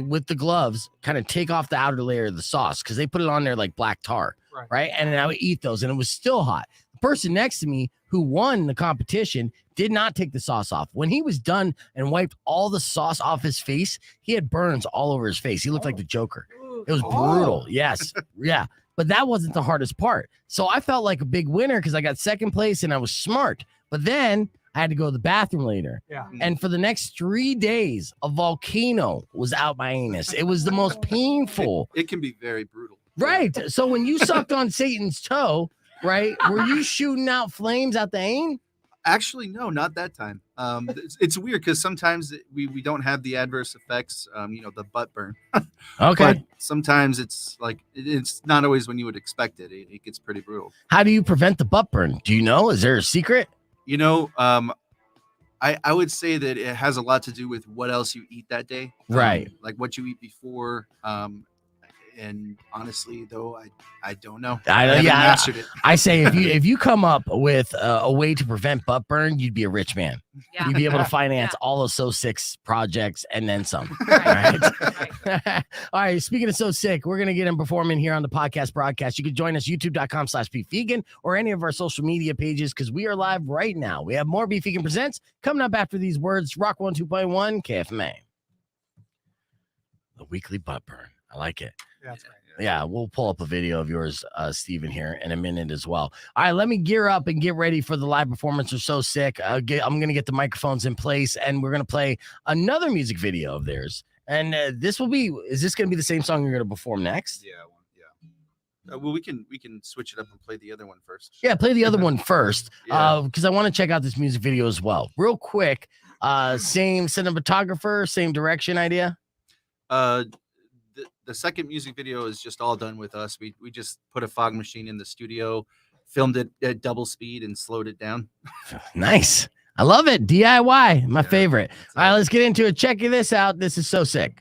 with the gloves, kind of take off the outer layer of the sauce, because they put it on there like black tar. Right. And then I would eat those, and it was still hot. The person next to me who won the competition did not take the sauce off. When he was done and wiped all the sauce off his face, he had burns all over his face. He looked like the Joker. It was brutal. Yes. Yeah. But that wasn't the hardest part. So I felt like a big winner because I got second place and I was smart. But then I had to go to the bathroom later. Yeah. And for the next 3 days, a volcano was out my anus. It was the most painful. It can be very brutal. Right. So when you sucked on Satan's toe, right, were you shooting out flames out the ain? Actually, no, not that time. It's weird because sometimes we don't have the adverse effects, the butt burn. Okay. But sometimes it's like, it's not always when you would expect it. It gets pretty brutal. How do you prevent the butt burn? Do you know? Is there a secret? I would say that it has a lot to do with what else you eat that day. Right. Like what you eat before. And honestly, though, I don't know. I haven't mastered it. I say if you come up with a way to prevent butt burn, you'd be a rich man. Yeah. You'd be able to finance all of SOSYK's projects and then some. Right. All right. Speaking of SOSYK, we're gonna get him performing here on the podcast broadcast. You can join us youtube.com/beefvegan or any of our social media pages, because we are live right now. We have more Beef Vegan Presents coming up after these words. Rock 102.1 KFMA. The weekly butt burn. I like it. That's right. Yeah, we'll pull up a video of yours, Steven, here in a minute as well. All right, let me gear up and get ready for the live performance of SOSYK. I'm going to get the microphones in place, and we're going to play another music video of theirs. And is this going to be the same song you're going to perform next? Yeah. Well, we can switch it up and play the other one first. Yeah, play the other one first, because I want to check out this music video as well. Real quick, same cinematographer, same direction idea? The second music video is just all done with us. We just put a fog machine in the studio, filmed it at double speed, and slowed it down. Nice. I love it. DIY, my favorite. All right, let's get into it. Check this out. This is SOSYK.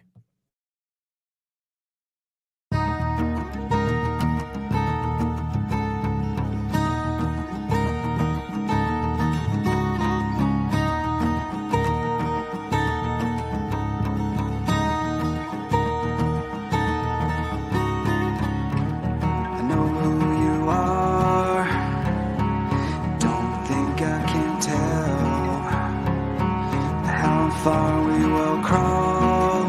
Far we will crawl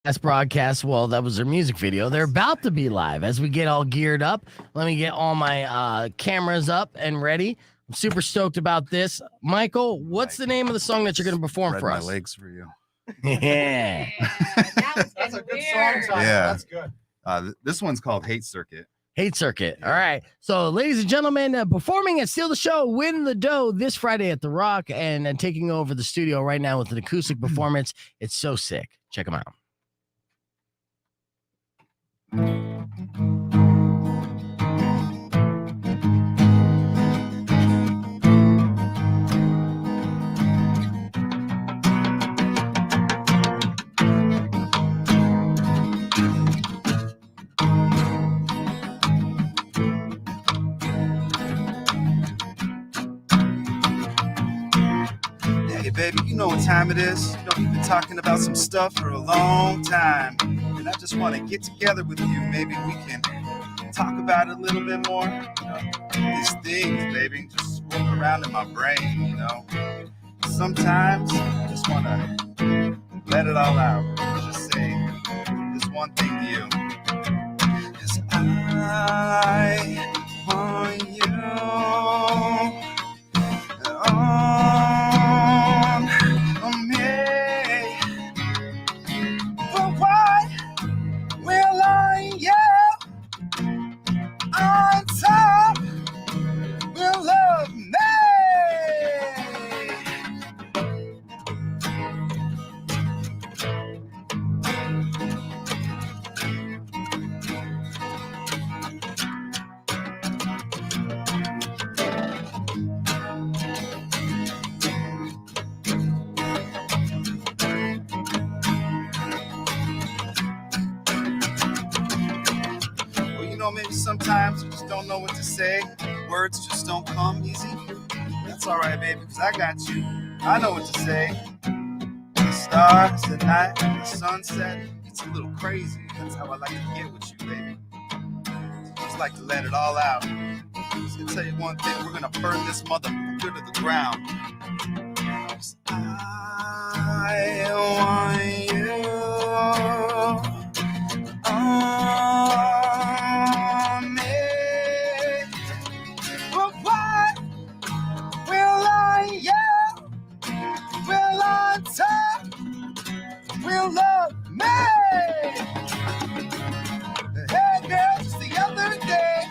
Last broadcast, well, that was their music video. They're about to be live. As we get all geared up, let me get all my cameras up and ready. I'm super stoked about this. Michael, what's the name of the song that you're going to perform Spread for my us? legs for you. Yeah. That's a good song title. Yeah. That's good. This one's called Hate Circuit. Hate Circuit. All right. So, ladies and gentlemen, performing at Steal the Show, Win the Dough this Friday at The Rock, and taking over the studio right now with an acoustic performance. It's so sick. Check them out. Hey baby, you know what time it is. You know, we've been talking about some stuff for a long time. And I just want to get together with you. Maybe we can talk about it a little bit more. These things, baby, just swirling around in my brain, you know. Sometimes I just want to let it all out. Just say this one thing to you. 'Cause I want you. Maybe sometimes you just don't know what to say. Words just don't come easy. That's all right, baby, because I got you. I know what to say. The stars at night, the sunset, it's a little crazy. That's how I like to get with you, baby. Just like to let it all out. Just gonna tell you one thing, we're gonna burn this motherfucker to the ground. 'Cause I want you. Love me. Hey girl, just the other day,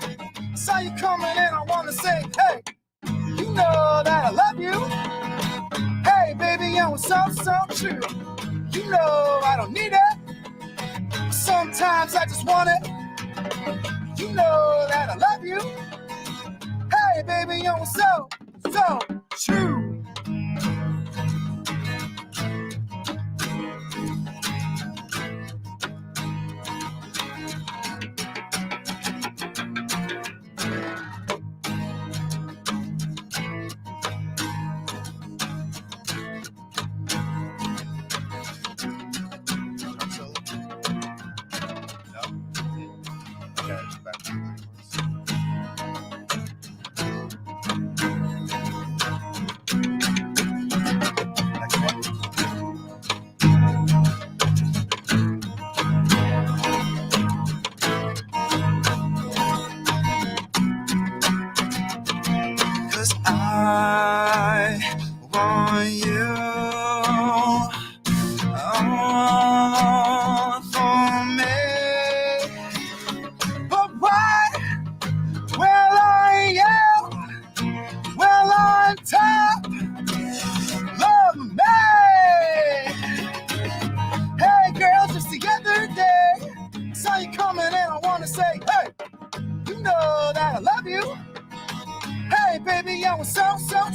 saw you coming and I wanna say, hey, you know that I love you. Hey baby, and it's so true. You know I don't need it. Sometimes I just want it. You know that I love you. Hey baby, and it's so true.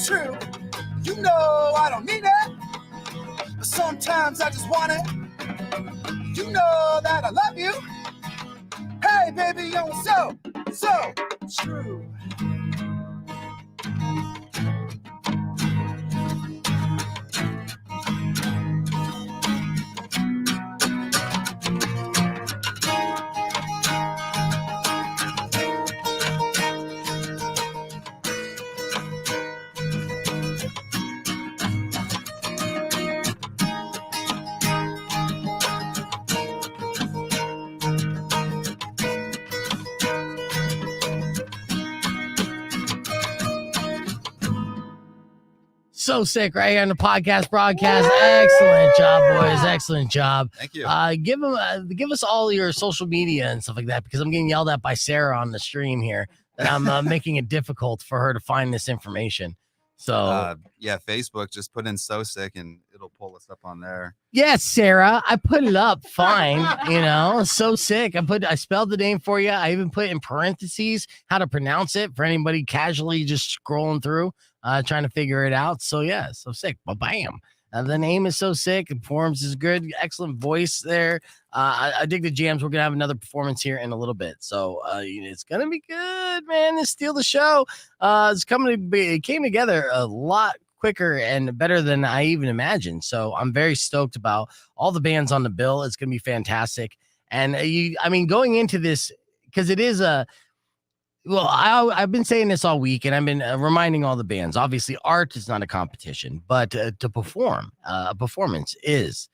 True. You know I don't need it, but sometimes I just want it. You know that I love you. Hey baby, you're so true. So sick right here on the podcast broadcast. Excellent job, boys. Excellent job. Thank you. Give us all your social media and stuff like that, because I'm getting yelled at by Sarah on the stream here that I'm making it difficult for her to find this information. So yeah, Facebook, just put in SOSYK and it'll pull us up on there. yes, Sarah, I put it up fine. So sick. I spelled the name for you. I even put in parentheses how to pronounce it for anybody casually just scrolling through, trying to figure it out. So yeah, so sick. Bam. The name is so sick. The performance is good. Excellent voice there. I dig the jams. We're gonna have another performance here in a little bit, so it's gonna be good, man. To steal the show. It came together a lot quicker and better than I even imagined. So I'm very stoked about all the bands on the bill. It's gonna be fantastic. And going into this, because it is I've been saying this all week, and I've been reminding all the bands. Obviously, art is not a competition, but to perform, a performance is.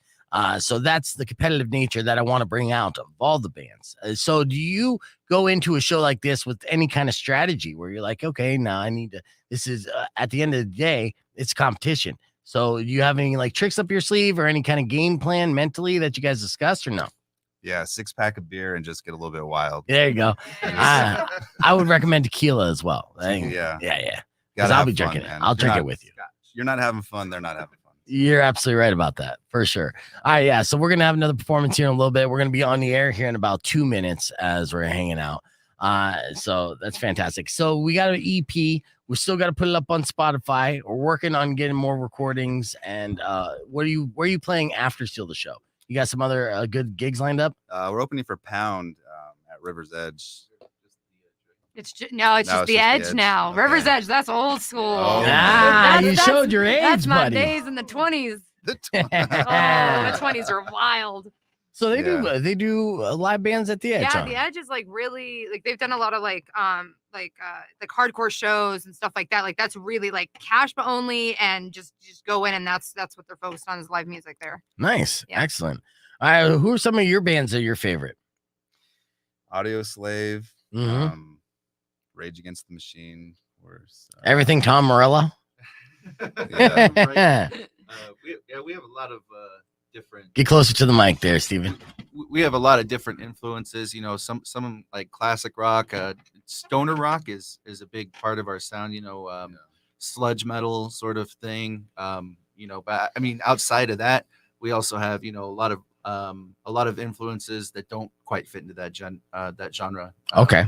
So that's the competitive nature that I want to bring out of all the bands. So do you go into a show like this with any kind of strategy where you're like, okay, now I need to, this is at the end of the day, it's competition. So do you have any like tricks up your sleeve or any kind of game plan mentally that you guys discussed or no? Yeah, 6-pack of beer and just get a little bit wild. There you go. I would recommend tequila as well. Yeah. Because I'll be drinking it. I'll drink it with you. You're not having fun. They're not having fun. You're absolutely right about that, for sure. All right, yeah. So we're gonna have another performance here in a little bit. We're gonna be on the air here in about 2 minutes as we're hanging out. So that's fantastic. So we got an EP. We still got to put it up on Spotify. We're working on getting more recordings. And where are you playing after Steal the Show? You got some other good gigs lined up? We're opening for Pound at River's Edge. It's just the Edge now. Okay. River's Edge, that's old school. Oh, you showed your age, that's buddy. My days in the 20s. The 20s are wild. So they do live bands at the Edge. Yeah, the Edge is like really like they've done a lot of like hardcore shows and stuff like that. Like that's really like cash but only, and just go in, and that's what they're focused on is live music there. Nice, excellent. All right, who are some of your bands that are your favorite? Audio Slave, Rage Against the Machine, of course. Everything Tom Morello. Yeah, we have a lot of different. Get closer to the mic there, Steven. We have a lot of different influences. Some like classic rock, stoner rock is a big part of our sound. Sludge metal sort of thing. But I mean, outside of that, we also have a lot of influences that don't quite fit into that genre. Okay.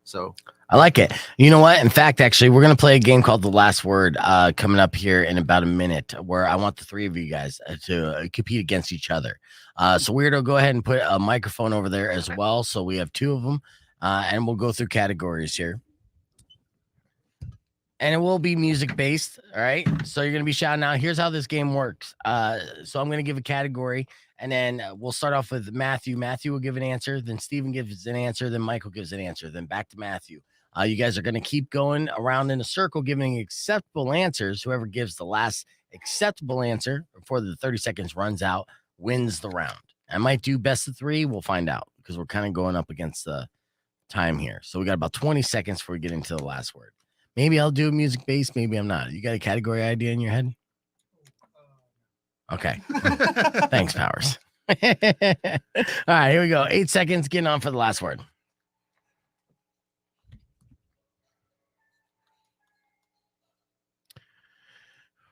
So I like it. You know what? In fact, actually, we're going to play a game called The Last Word coming up here in about a minute, where I want the three of you guys to compete against each other. So Weirdo, go ahead and put a microphone over there as well. So we have two of them, and we'll go through categories here. And it will be music based. All right. So you're going to be shouting out. Here's how this game works. So I'm going to give a category, and then we'll start off with Matthew. Matthew will give an answer. Then Steven gives an answer. Then Michael gives an answer. Then back to Matthew. You guys are going to keep going around in a circle, giving acceptable answers. Whoever gives the last acceptable answer before the 30 seconds runs out wins the round. I might do best of three. We'll find out because we're kind of going up against the time here. So we got about 20 seconds before we get into the last word. Maybe I'll do music based. Maybe I'm not. You got a category idea in your head? Okay. Thanks, Powers. All right, here we go. 8 seconds. Getting on for the last word.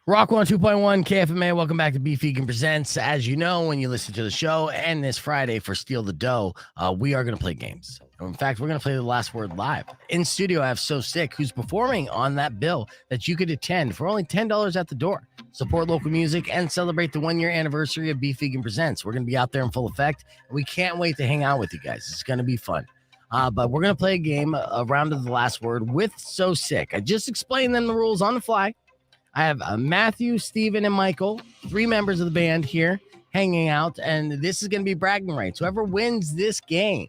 Rock 102.1 KFMA. Welcome back to Beef Vegan Presents. As you know, when you listen to the show, and this Friday for Steal the Dough, we are going to play games. In fact, we're going to play The Last Word live. In studio, I have SOSYK, who's performing on that bill that you could attend for only $10 at the door. Support local music and celebrate the 1-year anniversary of Beef Vegan Presents. We're going to be out there in full effect. We can't wait to hang out with you guys. It's going to be fun. But we're going to play a game, a round of The Last Word with SOSYK. I just explained them the rules on the fly. I have Matthew, Steven, and Michael, 3 members of the band here hanging out, and this is going to be bragging rights. Whoever wins this game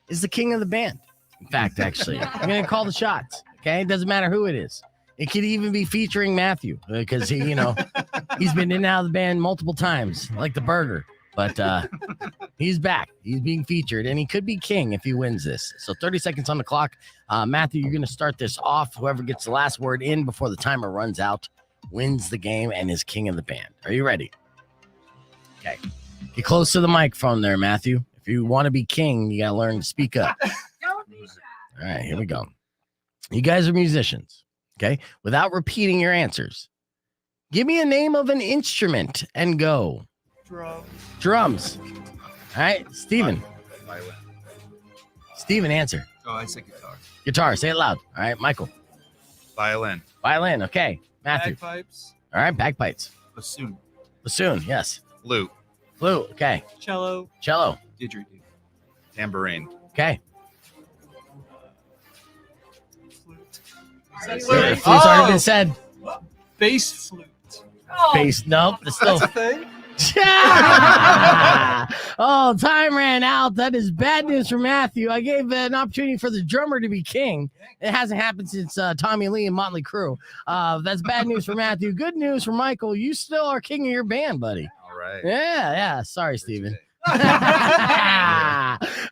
is the king of the band. In fact, actually, I'm going to call the shots. Okay, it doesn't matter who it is. It could even be featuring Matthew because he, he's been in and out of the band multiple times, like the burger. But he's back. He's being featured, and he could be king if he wins this. So 30 seconds on the clock. Matthew, you're going to start this off. Whoever gets the last word in before the timer runs out wins the game and is king of the band. Are you ready? Okay. Get close to the microphone there, Matthew. If you want to be king, you got to learn to speak up. Don't be shy. All right, here we go. You guys are musicians, okay? Without repeating your answers, give me a name of an instrument and go. Drums. All right, Steven. Violin. Steven, answer. Oh, I say guitar. Guitar, say it loud. All right, Michael. Violin. Violin, okay. Matthew. Bagpipes. All right, bagpipes. Bassoon. Bassoon, yes. Flute. Flute, okay. Cello. Cello, Didgeridoo. Tambourine. okay. Flute. Flute's already been said. Bass flute. Oh, Bass, nope. It's still. That's a thing. Oh, time ran out. That is bad news for Matthew. I gave an opportunity for the drummer to be king. It hasn't happened since Tommy Lee and Motley Crue. That's bad news for Matthew. Good news for Michael. You still are king of your band, buddy. All right. Yeah. Sorry, Steven. All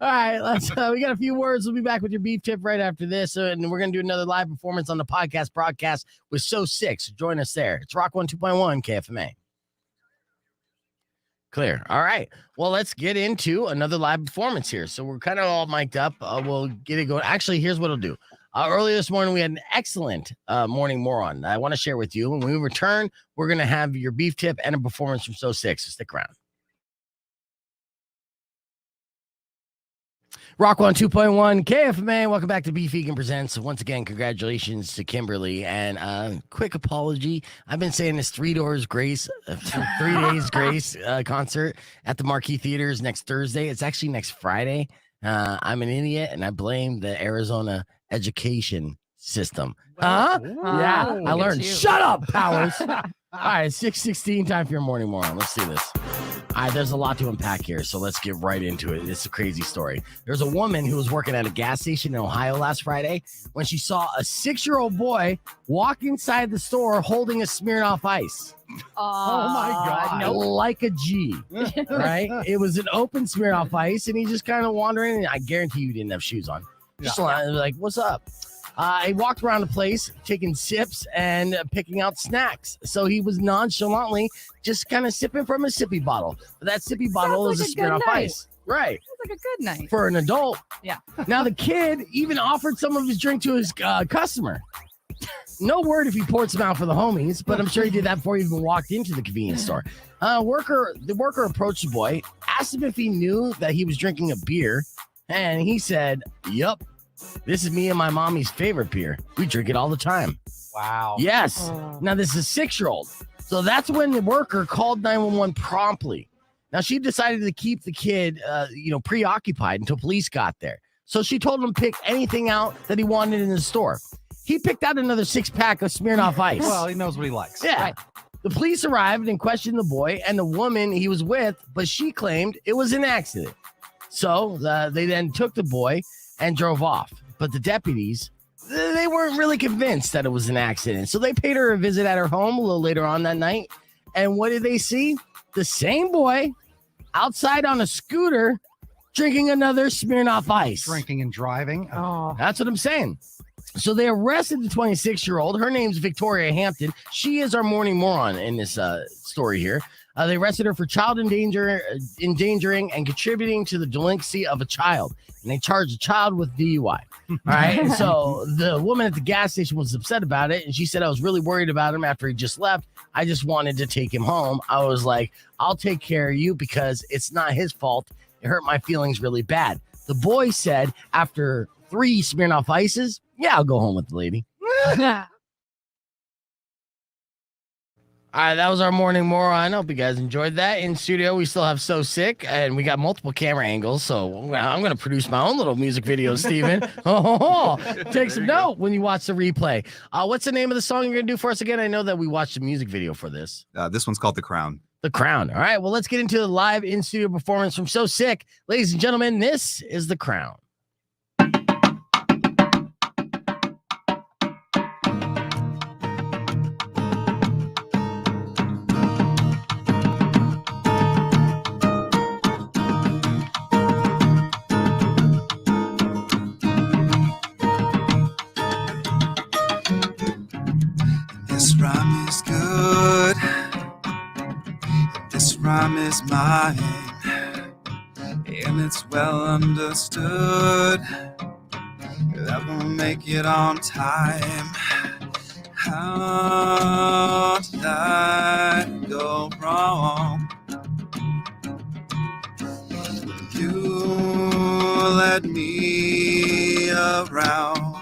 right, let's. We got a few words. We'll be back with your beef tip right after this, and we're gonna do another live performance on the podcast broadcast with SOSYK. So join us there. It's Rock 102.1 KFMA. Clear. All right. Well, let's get into another live performance here. So we're kind of all mic'd up. We'll get it going. Actually, here's what I'll do. Earlier this morning, we had an excellent morning moron that I want to share with you. When we return, we're going to have your beef tip and a performance from SOSYK. So stick around. Rock 102.1 KFMA. Welcome back to Beef Vegan Presents. Once again, congratulations to Kimberly. And quick apology. I've been saying this 3 Days Grace concert at the Marquee Theaters next Thursday. It's actually next Friday. I'm an idiot, and I blame the Arizona education system. Huh? Yeah, I learned. Shut up, Powers. All right, 6:16, time for your morning moron. Let's do this. All right, there's a lot to unpack here, so let's get right into it. It's a crazy story. There's a woman who was working at a gas station in Ohio last Friday when she saw a 6-year-old boy walk inside the store holding a Smirnoff Ice. oh my God. Like a G, right? It was an open Smirnoff Ice, and he just kind of wandering. And I guarantee you didn't have shoes on. Just like, what's up? He walked around the place taking sips and picking out snacks. So he was nonchalantly just kind of sipping from a sippy bottle. But that sippy bottle is like a a good Smirnoff night. Ice. Right. Sounds like a good night. For an adult. Yeah. Now the kid even offered some of his drink to his customer. No word if he poured some out for the homies, but I'm sure he did that before he even walked into the convenience store. The worker approached the boy, asked him if he knew that he was drinking a beer, and he said, "Yup. This is me and my mommy's favorite beer. We drink it all the time." Wow. Yes. Now, this is a 6-year-old. So that's when the worker called 911 promptly. Now, she decided to keep the kid, preoccupied until police got there. So she told him to pick anything out that he wanted in the store. He picked out another 6-pack of Smirnoff Ice. Well, he knows what he likes. Yeah. Right. The police arrived and questioned the boy and the woman he was with, but she claimed it was an accident. So they then took the boy and drove off. But the deputies, they weren't really convinced that it was an accident. So they paid her a visit at her home a little later on that night. And what did they see? The same boy outside on a scooter drinking another Smirnoff Ice. Drinking and driving. Oh. That's what I'm saying. So they arrested the 26-year-old. Her name's Victoria Hampton. She is our morning moron in this story here. They arrested her for child endangering and contributing to the delinquency of a child. And they charged the child with DUI. All right. And so the woman at the gas station was upset about it. And she said, "I was really worried about him after he just left. I just wanted to take him home. I was like, I'll take care of you because it's not his fault. It hurt my feelings really bad." The boy said after 3 Smirnoff Ices, "Yeah, I'll go home with the lady." All right, that was our morning moron. I hope you guys enjoyed that. In studio, we still have SOSYK, and we got multiple camera angles, so I'm going to produce my own little music video, Steven. Take some note when you watch the replay. What's the name of the song you're going to do for us again? I know that we watched a music video for this. This one's called The Crown. The Crown. All right, well, let's get into the live in-studio performance from SOSYK. Ladies and gentlemen, this is The Crown. This rhyme is good. mine, and it's well understood that we'll make it on time. How did I go wrong? You led me around.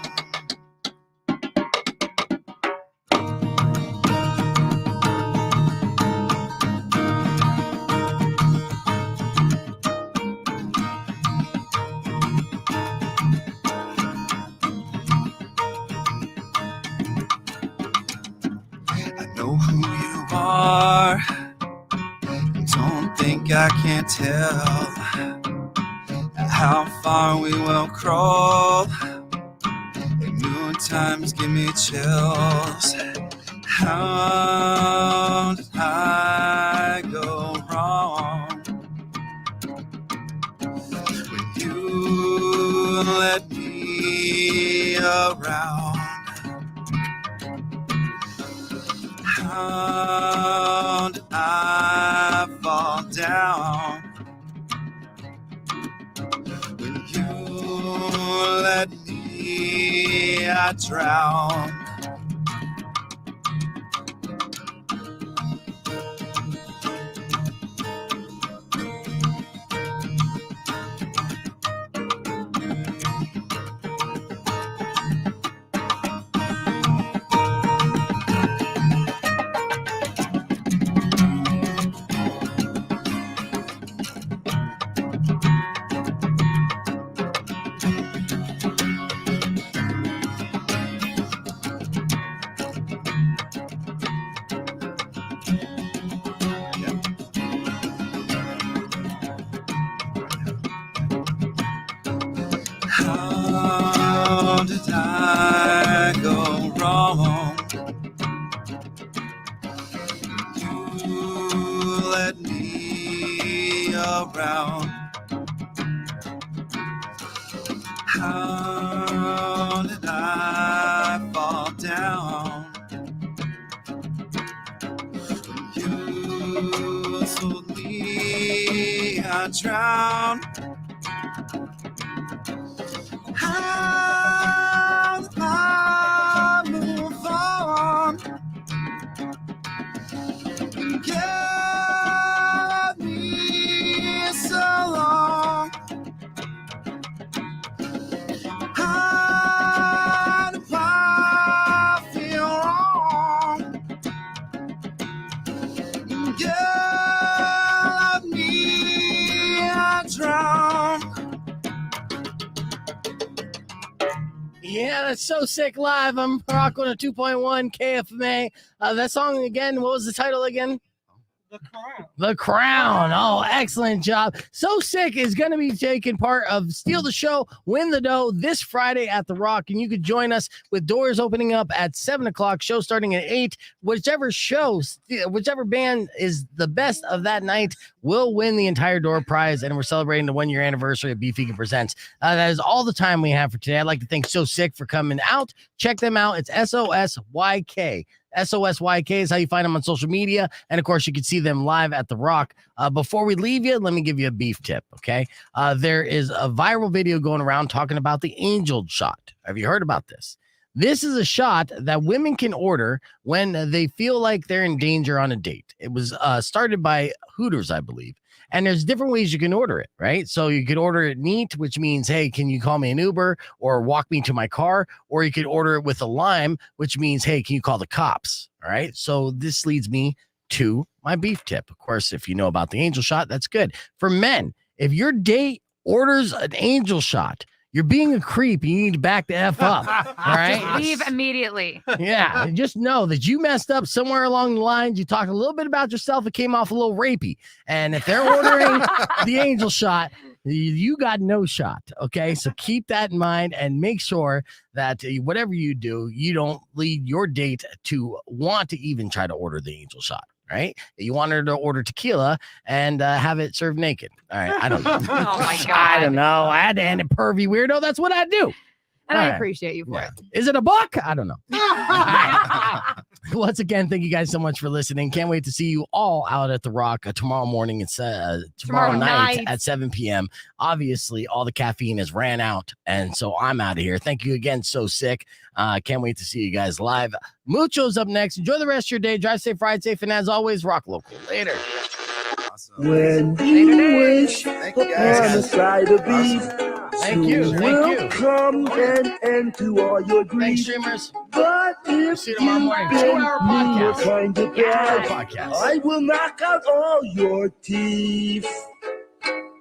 I know who you are. Don't think I can't tell how far we will crawl. And new times give me chills. How did I go wrong when you led me around? How did I fall down when you let me? I drown. How did I go wrong? You led me around. How did I fall down? You told me I drowned. How did I move on? You kept me so long. How do I feel wrong? You kept me, I drowned. Yeah, that's So Sick live. I'm Rock on a 2.1 KFMA. That song again, what was the title again? The Crown. Oh, excellent job. So Sick is going to be taking part of Steal the Show, Win the Dough this Friday at the Rock. And you could join us with doors opening up at 7 o'clock, show starting at 8. Whichever band is the best of that night will win the entire door prize. And we're celebrating the 1-year anniversary of Beefeakin Presents. That is all the time we have for today. I'd like to thank So Sick for coming out. Check them out. It's SOSYK. SOSYK is how you find them on social media. And of course, you can see them live at the Rock. Before we leave you, let me give you a beef tip, okay? There is a viral video going around talking about the angel shot. Have you heard about this? This is a shot that women can order when they feel like they're in danger on a date. It was started by Hooters, I believe. And there's different ways you can order it, right? So you could order it neat, which means, hey, can you call me an Uber or walk me to my car? Or you could order it with a lime, which means, hey, can you call the cops? All right. So this leads me to my beef tip. Of course, if you know about the angel shot, that's good. For men, if your date orders an angel shot, you're being a creep. You need to back the F up. All right. Leave immediately. Yeah. Just know that you messed up somewhere along the lines. You talked a little bit about yourself. It came off a little rapey. And if they're ordering the angel shot, you got no shot. Okay. So keep that in mind and make sure that whatever you do, you don't lead your date to want to even try to order the angel shot. Right? You want her to order tequila and have it served naked. All right. I don't know. Oh my God. I don't know. I had to end it pervy weirdo. That's what I do. And All I right. appreciate you for it. Is it a buck? I don't know. Once again, thank you guys so much for listening. Can't wait to see you all out at the Rock tomorrow morning. It's tomorrow night at 7 p.m. Obviously, all the caffeine has ran out, and so I'm out of here. Thank you again, SOSYK. Can't wait to see you guys live. Mucho's up next. Enjoy the rest of your day. Drive safe, ride safe, and as always, rock local. Later. Awesome. When you wish Thank you, upon guys. a side of beef, Thank you. soon Thank will you. come an end to all your Thanks, grief. streamers. But if See you tomorrow morning. you 2-hour bend me a podcast. kind of 2-hour bad, podcast. I will knock out all your teeth.